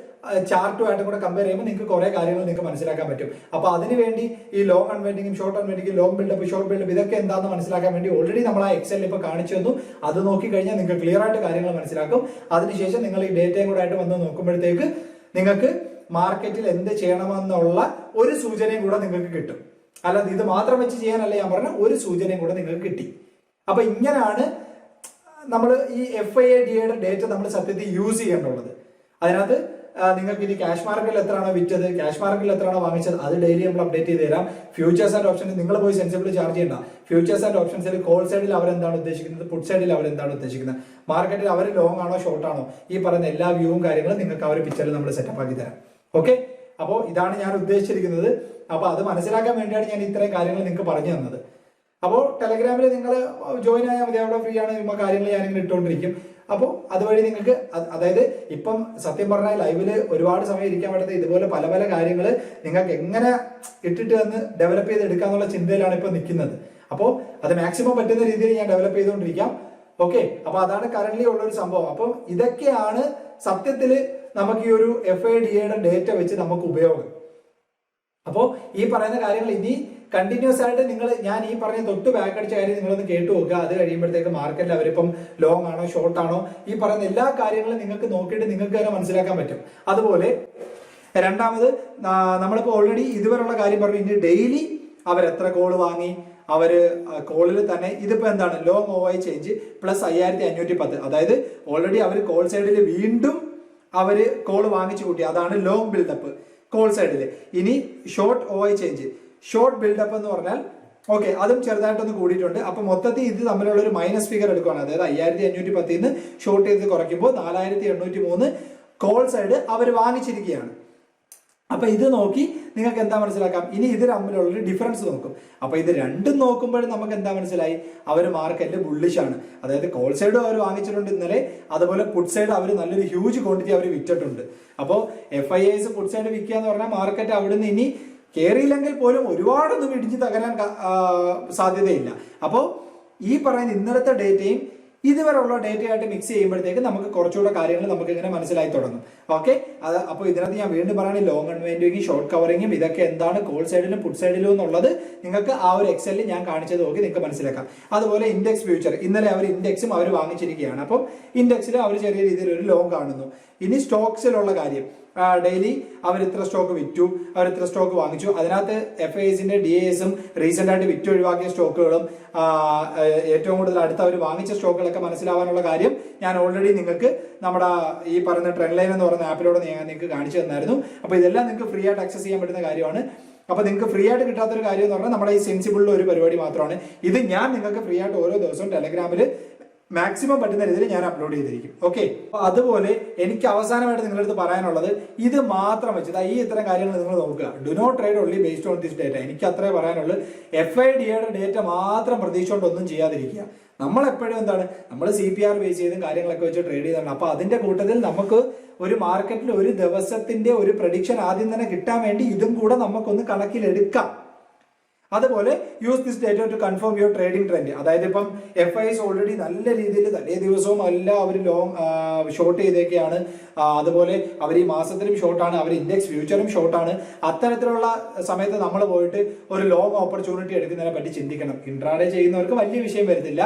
ചാർട്ടുമായിട്ടും കൂടെ കമ്പയർ ചെയ്യുമ്പോൾ നിങ്ങൾക്ക് കുറെ കാര്യങ്ങൾ നിങ്ങൾക്ക് മനസ്സിലാക്കാൻ പറ്റും. അപ്പൊ അതിനുവേണ്ടി ഈ ലോങ് അൺവെൻഡിങ്ങും ഷോർട്ട് അൺവെൻഡിങ്ങും ലോങ് ബിൽഡപ്പ് ഷോർട്ട് ബിൽഡപ്പ് ഇതൊക്കെ എന്താണെന്ന് മനസ്സിലാക്കാൻ വേണ്ടി ഓൾറെഡി നമ്മൾ ആ എക്സലിൽ ഇപ്പൊ കാണിച്ചു തന്നു. അത് നോക്കിക്കഴിഞ്ഞാൽ നിങ്ങൾക്ക് ക്ലിയർ ആയിട്ട് കാര്യങ്ങൾ മനസ്സിലാക്കും. അതിനുശേഷം നിങ്ങൾ ഈ ഡേറ്റയും കൂടെ ആയിട്ട് വന്ന് നോക്കുമ്പോഴത്തേക്ക് നിങ്ങൾക്ക് മാർക്കറ്റിൽ എന്ത് ചെയ്യണമെന്നുള്ള ഒരു സൂചനയും കൂടെ നിങ്ങൾക്ക് കിട്ടും. അല്ലാതെ ഇത് മാത്രം വെച്ച് ചെയ്യാനല്ല ഞാൻ പറഞ്ഞ, ഒരു സൂചനയും കൂടെ നിങ്ങൾക്ക് കിട്ടി. അപ്പൊ ഇങ്ങനെയാണ് നമ്മൾ ഈ FIA DAയുടെ ഡേറ്റ നമ്മൾ സത്യത്തിൽ യൂസ് ചെയ്യേണ്ടുള്ളത്. അതിനകത്ത് നിങ്ങൾക്ക് ഇനി ക്യാഷ് മാർക്കറ്റിൽ എത്രയാണോ വിറ്റത്, ക്യാഷ് മാർക്കറ്റിൽ എത്രയാണോ വാങ്ങിച്ചത്, അത് ഡെയിലി നമ്മൾ അപ്ഡേറ്റ് ചെയ്ത് തരാം. ഫ്യൂച്ചേഴ്സ് ആൻഡ് ഓപ്ഷൻസ് നിങ്ങൾ പോയി സെൻസിബിൾ ചാർജ് ചെയ്യണ്ട. ഫ്യൂച്ചേഴ്സ് ആൻഡ് ഓപ്ഷൻസിൽ കോൾ സൈഡിൽ അവരെന്താണ് ഉദ്ദേശിക്കുന്നത്, പുട്ട് സൈഡിൽ അവരെന്താണ് ഉദ്ദേശിക്കുന്നത്, മാർക്കറ്റിൽ അവർ ലോങ് ആണോ ഷോർട്ട് ആണോ, ഈ പറയുന്ന എല്ലാ വ്യൂവും കാര്യങ്ങളും നിങ്ങൾക്ക് ആ ഒരു പിക്ചറിൽ നമ്മൾ സെറ്റപ്പ് ആക്കി തരാം. ഓക്കെ, അപ്പോൾ ഇതാണ് ഞാൻ ഉദ്ദേശിച്ചിരിക്കുന്നത്. അപ്പൊ അത് മനസ്സിലാക്കാൻ വേണ്ടിയാണ് ഞാൻ ഇത്രയും കാര്യങ്ങൾ നിങ്ങൾക്ക് പറഞ്ഞു തന്നത്. അപ്പോൾ ടെലഗ്രാമിൽ നിങ്ങൾ ജോയിൻ ആയാൽ മതി, അവിടെ ഫ്രീ ആണ്. ചുമ്മാ കാര്യങ്ങൾ ഞാനിങ്ങനെ ഇട്ടുകൊണ്ടിരിക്കും. അപ്പോൾ അതുവഴി നിങ്ങൾക്ക് അതായത് ഇപ്പം സത്യം പറഞ്ഞാൽ ലൈവില് ഒരുപാട് സമയം ഇരിക്കാൻ പറ്റാത്ത ഇതുപോലെ പല പല കാര്യങ്ങൾ നിങ്ങൾക്ക് എങ്ങനെ ഇട്ടിട്ട് വന്ന് ഡെവലപ്പ് ചെയ്ത് എടുക്കാന്നുള്ള ചിന്തയിലാണ് ഇപ്പൊ നിൽക്കുന്നത്. അപ്പോൾ അത് മാക്സിമം പറ്റുന്ന രീതിയിൽ ഞാൻ ഡെവലപ്പ് ചെയ്തുകൊണ്ടിരിക്കാം. ഓക്കെ, അപ്പൊ അതാണ് കറന്റ്ലി ഉള്ള ഒരു സംഭവം. അപ്പം ഇതൊക്കെയാണ് സത്യത്തിൽ നമുക്ക് ഈ ഒരു FIA DAയുടെ ഡേറ്റ വെച്ച് നമുക്ക് ഉപയോഗം. അപ്പോൾ ഈ പറയുന്ന കാര്യങ്ങൾ ഇനി കണ്ടിന്യൂസ് ആയിട്ട് ഞാൻ ഈ പറഞ്ഞ തൊട്ട് ബാക്ക് അടിച്ച കാര്യം നിങ്ങളൊന്ന് കേട്ടു നോക്കുക. അത് കഴിയുമ്പോഴത്തേക്ക് മാർക്കറ്റിൽ അവരിപ്പം ലോങ് ആണോ ഷോർട്ട് ആണോ, ഈ പറയുന്ന എല്ലാ കാര്യങ്ങളും നിങ്ങൾക്ക് നോക്കിയിട്ട് നിങ്ങൾക്ക് തന്നെ മനസ്സിലാക്കാൻ പറ്റും. അതുപോലെ രണ്ടാമത് നമ്മളിപ്പോൾ ഓൾറെഡി ഇതുവരെയുള്ള കാര്യം പറഞ്ഞു. ഇനി ഡെയിലി അവർ എത്ര കോൾ വാങ്ങി, അവര് കോളിൽ തന്നെ ഇതിപ്പോ എന്താണ് ലോങ് OI ചേഞ്ച് പ്ലസ് 5510, അതായത് ഓൾറെഡി അവർ കോൾ സൈഡിൽ വീണ്ടും അവര് കോൾ വാങ്ങിച്ചു കൂട്ടി, അതാണ് ലോങ് ബിൽഡപ്പ് കോൾ സൈഡിൽ. ഇനി short OI change, short build-up എന്ന് പറഞ്ഞാൽ ഓക്കെ അതും ചെറുതായിട്ടൊന്ന് കൂടിയിട്ടുണ്ട്. അപ്പൊ മൊത്തത്തിൽ ഇത് തമ്മിലുള്ള ഒരു മൈനസ് ഫിഗർ എടുക്കുകയാണ്. അതായത് 5510 നിന്ന് ഷോർട്ട് ചെയ്ത് കുറയ്ക്കുമ്പോൾ 4803 കോൾ സൈഡ് അവർ വാങ്ങിച്ചിരിക്കുകയാണ്. അപ്പൊ ഇത് നോക്കി നിങ്ങൾക്ക് എന്താ മനസ്സിലാക്കാം, ഇനി ഇത് തമ്മിലുള്ള ഡിഫറൻസ് നോക്കും. അപ്പൊ ഇത് രണ്ടും നോക്കുമ്പോഴും നമുക്ക് എന്താ മനസ്സിലായി, അവർ മാർക്കറ്റിൽ ബുള്ളിഷ് ആണ്. അതായത് കോൾ സൈഡും അവർ വാങ്ങിച്ചിട്ടുണ്ട് ഇന്നലെ, അതുപോലെ പുട്ട് സൈഡ് അവർ നല്ലൊരു ഹ്യൂജ് ക്വാണ്ടിറ്റി അവർ വിറ്റിട്ടുണ്ട്. അപ്പോൾ FIAs പുട്ട് സൈഡ് വിൽക്കുക എന്ന് പറഞ്ഞാൽ മാർക്കറ്റ് അവിടുന്ന് ഇനി കയറിയില്ലെങ്കിൽ പോലും ഒരുപാടൊന്നും ഇടിഞ്ഞ് തകരാൻ സാധ്യതയില്ല. അപ്പോൾ ഈ പറയുന്ന ഇന്നലത്തെ ഡേറ്റയും ഇതുവരെയുള്ള ഡേറ്റയായിട്ട് മിക്സ് ചെയ്യുമ്പോഴത്തേക്ക് നമുക്ക് കുറച്ചുകൂടെ കാര്യങ്ങൾ നമുക്ക് ഇങ്ങനെ മനസ്സിലായി തുടങ്ങും. ഓക്കെ, അത് അപ്പോൾ ഇതിനകത്ത് ഞാൻ വീണ്ടും പറയുകയാണെങ്കിൽ ലോങ് അൺവൈൻഡിങ്ങും ഷോർട്ട് കവറിങ്ങും ഇതൊക്കെ എന്താണ് കോൾ സൈഡിലും പുട്ട് സൈഡിലും എന്നുള്ളത് നിങ്ങൾക്ക് ആ ഒരു എക്സലിൽ ഞാൻ കാണിച്ചത് നോക്കി നിങ്ങൾക്ക് മനസ്സിലാക്കാം. അതുപോലെ ഇൻഡെക്സ് ഫ്യൂച്ചർ ഇന്നലെ അവർ ഇൻഡെക്സും അവർ വാങ്ങിച്ചിരിക്കുകയാണ്. അപ്പം ഇൻഡെക്സിൽ അവർ ചെറിയ രീതിയിൽ ഒരു ലോങ് കാണുന്നു. ഇനി സ്റ്റോക്സിലുള്ള കാര്യം, ഡെയിലി അവർ ഇത്ര സ്റ്റോക്ക് വിറ്റു, അവർ ഇത്ര സ്റ്റോക്ക് വാങ്ങിച്ചു. അതിനകത്ത് FIAസിന്റെ DASും റീസെന്റ് ആയിട്ട് വിറ്റ് ഒഴിവാക്കിയ സ്റ്റോക്കുകളും ഏറ്റവും കൂടുതൽ അടുത്ത് അവർ വാങ്ങിച്ച സ്റ്റോക്കുകളൊക്കെ മനസ്സിലാവാനുള്ള കാര്യം ഞാൻ ഓൾറെഡി നിങ്ങൾക്ക് നമ്മുടെ ഈ പറയുന്ന ട്രെൻഡ് ലൈൻ എന്ന് പറയുന്ന ആപ്പിലൂടെ ഞാൻ നിങ്ങൾക്ക് കാണിച്ചു തന്നായിരുന്നു. അപ്പൊ ഇതെല്ലാം നിങ്ങൾക്ക് ഫ്രീ ആയിട്ട് ആക്സസ് ചെയ്യാൻ പറ്റുന്ന കാര്യമാണ്. അപ്പൊ നിങ്ങൾക്ക് ഫ്രീ ആയിട്ട് കിട്ടാത്തൊരു കാര്യം എന്ന് പറഞ്ഞാൽ നമ്മുടെ ഈ സെൻസിബിളിലെ ഒരു പരിപാടി മാത്രമാണ്. ഇത് ഞാൻ നിങ്ങൾക്ക് ഫ്രീ ആയിട്ട് ഓരോ ദിവസവും ടെലഗ്രാമിൽ മാക്സിമം പറ്റുന്ന രീതിയിൽ ഞാൻ അപ്ലോഡ് ചെയ്തിരിക്കും. ഓക്കെ, അതുപോലെ എനിക്ക് അവസാനമായിട്ട് നിങ്ങളുടെ അടുത്ത് പറയാനുള്ളത് ഇത് മാത്രം വെച്ചത് ഈ ഇത്തരം കാര്യങ്ങൾ നിങ്ങൾ നോക്കുക. Do not trade only based on this data. എനിക്ക് അത്രേ പറയാനുള്ളൂ. FIA DAയുടെ ഡേറ്റ മാത്രം പ്രതീക്ഷിച്ചുകൊണ്ടൊന്നും ചെയ്യാതിരിക്കുക. നമ്മൾ എപ്പോഴും എന്താണ്, നമ്മൾ CPR ബേസ് ചെയ്തും കാര്യങ്ങളൊക്കെ വെച്ച് ട്രേഡ് ചെയ്താണ്. അപ്പൊ അതിന്റെ കൂട്ടത്തിൽ നമുക്ക് ഒരു മാർക്കറ്റിൽ ഒരു ദിവസത്തിന്റെ ഒരു പ്രഡിക്ഷൻ ആദ്യം തന്നെ കിട്ടാൻ വേണ്ടി ഇതും കൂടെ നമുക്കൊന്ന് കണക്കിലെടുക്കാം. അതുപോലെ use this data to confirm your trading trend. അതായത് ഇപ്പം FIs ഓൾറെഡി നല്ല രീതിയിൽ തലേ ദിവസവും എല്ലാം അവർ ഷോർട്ട് ചെയ്തേക്കെയാണ്. അതുപോലെ അവർ ഈ മാസത്തിലും ഷോർട്ടാണ്, അവർ ഇൻഡെക്സ് ഫ്യൂച്ചറും ഷോർട്ടാണ്. അത്തരത്തിലുള്ള സമയത്ത് നമ്മൾ പോയിട്ട് ഒരു ലോങ് ഓപ്പർച്യൂണിറ്റി എടുക്കുന്നതിനെ പറ്റി ചിന്തിക്കണം. ഇൻട്രാഡേ ചെയ്യുന്നവർക്ക് വലിയ വിഷയം വരുന്നില്ല.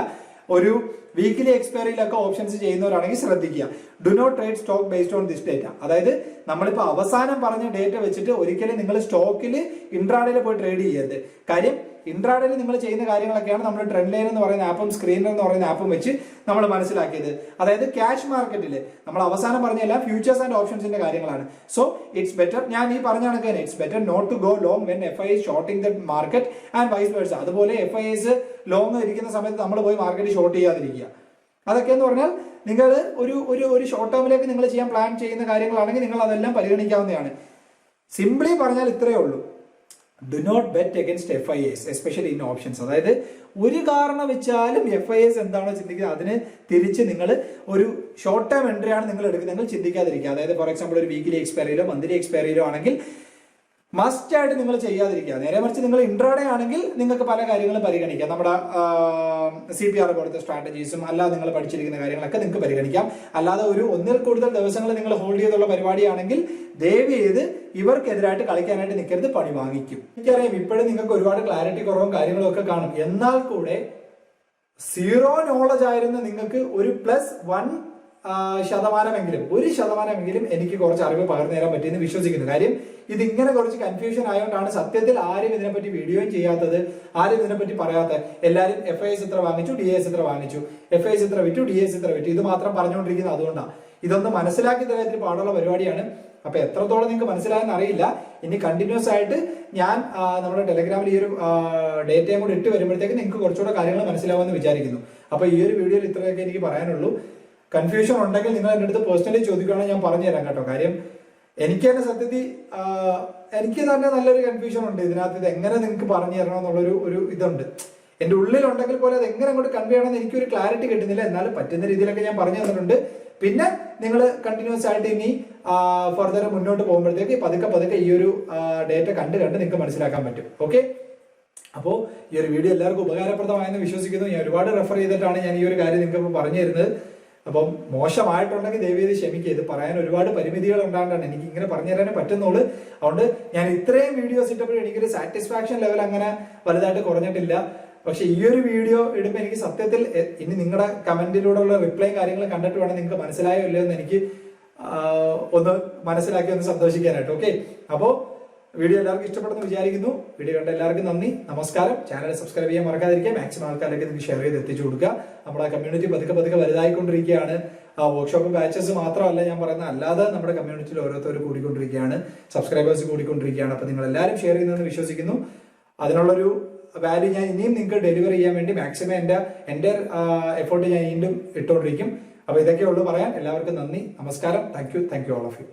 ഒരു വീക്കിലി എക്സ്പയറിയിലൊക്കെ ഓപ്ഷൻസ് ചെയ്യുന്നവരാണെങ്കിൽ ശ്രദ്ധിക്കുക. Do not trade stock based on this data. അതായത് നമ്മളിപ്പോ അവസാനം പറഞ്ഞ ഡേറ്റ വെച്ചിട്ട് ഒരിക്കലും നിങ്ങൾ സ്റ്റോക്കിൽ ഇൻട്രാഡേയിൽ പോയി ട്രേഡ് ചെയ്യരുത്. കാര്യം ഇൻട്രാഡേയിൽ നിങ്ങൾ ചെയ്യുന്ന കാര്യങ്ങളൊക്കെയാണ് നമ്മൾ ട്രെൻഡ് ലൈൻ എന്ന് പറയുന്ന ആപ്പും സ്ക്രീനർ എന്ന് പറയുന്ന ആപ്പും വെച്ച് നമ്മൾ മനസ്സിലാക്കിയത്. അതായത് ക്യാഷ് മാർക്കറ്റിൽ നമ്മൾ അവസാനം പറഞ്ഞ എല്ലാം ഫ്യൂച്ചേഴ്സ് ആൻഡ് ഓപ്ഷൻസിന്റെ കാര്യങ്ങളാണ്. സോ ഇറ്റ്സ് ബെറ്റർ, ഞാൻ ഈ പറഞ്ഞ കണക്ക് it's better not to go long when FIs shorting the market and vice versa. അതുപോലെ FIs ലോങ് ഇരിക്കുന്ന സമയത്ത് നമ്മൾ പോയി മാർക്കറ്റ് ഷോർട്ട് ചെയ്യാതിരിക്കുക. അതൊക്കെ എന്ന് പറഞ്ഞാൽ നിങ്ങൾ ഒരു ഷോർട്ട് ടേമിലേക്ക് നിങ്ങൾ ചെയ്യാൻ പ്ലാൻ ചെയ്യുന്ന കാര്യങ്ങളാണെങ്കിൽ നിങ്ങൾ അതെല്ലാം പരിഗണിക്കാവുന്നതാണ്. സിംപ്ലി പറഞ്ഞാൽ ഇത്രയേ ഉള്ളൂ. Do not bet against FIs especially in options. അതായത് ഒരു കാരണം വെച്ചാലും FIs എന്താണോ ചിന്തിക്കുന്നത് അതിന് തിരിച്ച് നിങ്ങൾ ഒരു ഷോർട്ട് ടേം എൻട്രി ആണ് നിങ്ങൾ എടുക്കുന്നത് ചിന്തിക്കാതിരിക്കുക. അതായത് ഫോർ എക്സാമ്പിൾ ഒരു വീക്കിലി എക്സ്പയറിയിലോ മന്ത്ലി എക്സ്പയറിയിലോ ആണെങ്കിൽ മസ്റ്റ് ആയിട്ട് നിങ്ങൾ ചെയ്യാതിരിക്കുക. നേരെ മറിച്ച് നിങ്ങൾ ഇൻട്രാഡേ ആണെങ്കിൽ നിങ്ങൾക്ക് പല കാര്യങ്ങളും പരിഗണിക്കാം. നമ്മുടെ CPR പോലത്തെ സ്ട്രാറ്റജീസും അല്ലാതെ നിങ്ങൾ പഠിച്ചിരിക്കുന്ന കാര്യങ്ങളൊക്കെ നിങ്ങൾക്ക് പരിഗണിക്കാം. അല്ലാതെ ഒരു ഒന്നിൽ കൂടുതൽ ദിവസങ്ങൾ നിങ്ങൾ ഹോൾഡ് ചെയ്തുള്ള പരിപാടിയാണെങ്കിൽ ദയവ് ചെയ്ത് ഇവർക്കെതിരായിട്ട് കളിക്കാനായിട്ട് നിൽക്കരുത്, പണി വാങ്ങിക്കും. എനിക്കറിയാം ഇപ്പോഴും നിങ്ങൾക്ക് ഒരുപാട് ക്ലാരിറ്റി കുറവും കാര്യങ്ങളും ഒക്കെ കാണും. എന്നാൽ കൂടെ 0 നോളജ് ആയിരുന്ന നിങ്ങൾക്ക് ഒരു +1 ശതമാനമെങ്കിലും 1% എനിക്ക് കുറച്ച് അറിവ് പകർന്നു തരാൻ പറ്റിയെന്ന് വിശ്വസിക്കുന്നു. കാര്യം ഇതിങ്ങനെ കുറച്ച് കൺഫ്യൂഷൻ ആയതുകൊണ്ടാണ് സത്യത്തിൽ ആരും ഇതിനെപ്പറ്റി വീഡിയോയും ചെയ്യാത്തത്, ആരും ഇതിനെപ്പറ്റി പറയാത്തത്. എല്ലാവരും FIs ഇത്ര വാങ്ങിച്ചു, DAs ഇത്ര വാങ്ങിച്ചു, FIs ഇത്ര വിറ്റു, DAs ഇത്ര വിറ്റു, ഇത് മാത്രം പറഞ്ഞുകൊണ്ടിരിക്കുന്നത്. അതുകൊണ്ടാണ് ഇതൊന്ന് മനസ്സിലാക്കി തരാൻ പാടുള്ള പരിപാടിയാണ്. അപ്പൊ എത്രത്തോളം നിങ്ങൾക്ക് മനസ്സിലായെന്ന് അറിയില്ല. ഇനി കണ്ടിന്യൂസ് ആയിട്ട് ഞാൻ നമ്മുടെ ടെലഗ്രാമിൽ ഈ ഒരു ഡേറ്റയും കൂടി ഇട്ട് വരുമ്പോഴത്തേക്ക് നിങ്ങൾക്ക് കുറച്ചുകൂടെ കാര്യങ്ങൾ മനസ്സിലാവുമെന്ന് വിചാരിക്കുന്നു. അപ്പൊ ഈ ഒരു വീഡിയോയിൽ ഇത്രയൊക്കെ എനിക്ക് പറയാനുള്ളൂ. കൺഫ്യൂഷൻ ഉണ്ടെങ്കിൽ നിങ്ങൾ എൻ്റെ അടുത്ത് പേഴ്സണലി ചോദിക്കുകയാണെങ്കിൽ ഞാൻ പറഞ്ഞു തരാം കേട്ടോ. കാര്യം എനിക്ക് തന്നെ സത്യത്തിൽ എനിക്ക് തന്നെ നല്ലൊരു കൺഫ്യൂഷൻ ഉണ്ട് ഇതിനകത്ത്. ഇത് എങ്ങനെ നിങ്ങൾക്ക് പറഞ്ഞു തരണം എന്നുള്ളൊരു ഇതുണ്ട് എൻ്റെ ഉള്ളിലുണ്ടെങ്കിൽ പോലെ അത് എങ്ങനെ അങ്ങോട്ട് കൺവേ ചെയ്യണമെന്ന് എനിക്കൊരു ക്ലാരിറ്റി കിട്ടുന്നില്ല. എന്നാലും പറ്റുന്ന രീതിയിലൊക്കെ ഞാൻ പറഞ്ഞു തന്നിട്ടുണ്ട്. പിന്നെ നിങ്ങൾ കണ്ടിന്യൂസ് ആയിട്ട് ഇനി ഫർദർ മുന്നോട്ട് പോകുമ്പോഴത്തേക്ക് പതുക്കെ ഈ ഒരു ഡേറ്റ കണ്ട് നിങ്ങൾക്ക് മനസ്സിലാക്കാൻ പറ്റും. ഓക്കെ, അപ്പോൾ ഈ ഒരു വീഡിയോ എല്ലാവർക്കും ഉപകാരപ്രദമായെന്ന് വിശ്വസിക്കുന്നു. ഞാൻ ഒരുപാട് റെഫർ ചെയ്തിട്ടാണ് ഞാൻ ഈ ഒരു കാര്യം നിങ്ങൾക്ക് പറഞ്ഞു തരുന്നത്. അപ്പം മോശമായിട്ടുണ്ടെങ്കിൽ ദയവേദി ക്ഷമിക്കുക. ഇത് പറയാൻ ഒരുപാട് പരിമിതികൾ ഉണ്ടാകൊണ്ടാണ് എനിക്ക് ഇങ്ങനെ പറഞ്ഞു തരാനേ പറ്റുന്നുള്ളൂ. അതുകൊണ്ട് ഞാൻ ഇത്രയും വീഡിയോസ് ഇട്ടപ്പോഴും എനിക്കൊരു സാറ്റിസ്ഫാക്ഷൻ ലെവൽ അങ്ങനെ വലുതായിട്ട് കുറഞ്ഞിട്ടില്ല. പക്ഷെ ഈ ഒരു വീഡിയോ ഇടുമ്പോൾ എനിക്ക് സത്യത്തിൽ ഇനി നിങ്ങളുടെ കമന്റിലൂടെയുള്ള റിപ്ലൈയും കാര്യങ്ങളും കണ്ടിട്ട് വേണം നിങ്ങൾക്ക് മനസ്സിലായോ ഇല്ലയോ എന്ന് എനിക്ക് ഒന്ന് മനസ്സിലാക്കി ഒന്ന് സന്തോഷിക്കാനായിട്ട്. ഓക്കെ, അപ്പോൾ വീഡിയോ എല്ലാവർക്കും ഇഷ്ടപ്പെടുന്നു വിചാരിക്കുന്നു. വീഡിയോ കണ്ട എല്ലാവർക്കും നന്ദി, നമസ്കാരം. ചാനൽ സബ്സ്ക്രൈബ് ചെയ്യാൻ മറക്കാതിരിക്കുക. മാക്സിമം ആൾക്കാരിലേക്ക് നിങ്ങൾക്ക് ഷെയർ ചെയ്ത് എത്തിച്ചു കൊടുക്കുക. നമ്മുടെ കമ്മ്യൂണിറ്റി പതുക്കെ വലുതായിക്കൊണ്ടിരിക്കുകയാണ്. വർക്ക്ഷോപ്പ് ബാച്ചസ് മാത്രമല്ല ഞാൻ പറയുന്നത്, അല്ലാതെ നമ്മുടെ കമ്മ്യൂണിറ്റിയിൽ ഓരോരുത്തർ കൂടിക്കൊണ്ടിരിക്കുകയാണ്, സബ്സ്ക്രൈബേഴ്സ് കൂടിക്കൊണ്ടിരിക്കുകയാണ്. അപ്പൊ നിങ്ങൾ എല്ലാവരും ഷെയർ ചെയ്യുന്നതെന്ന് വിശ്വസിക്കുന്നു. അതിനുള്ളൊരു വാല്യൂ ഞാൻ ഇനിയും നിങ്ങൾക്ക് ഡെലിവറി ചെയ്യാൻ വേണ്ടി മാക്സിമം എൻ്റെ എഫേർട്ട് ഞാൻ വീണ്ടും ഇട്ടുകൊണ്ടിരിക്കും. അപ്പൊ ഇതൊക്കെ ഉള്ളൂ പറയാൻ. എല്ലാവർക്കും നന്ദി, നമസ്കാരം. Thank you all of U.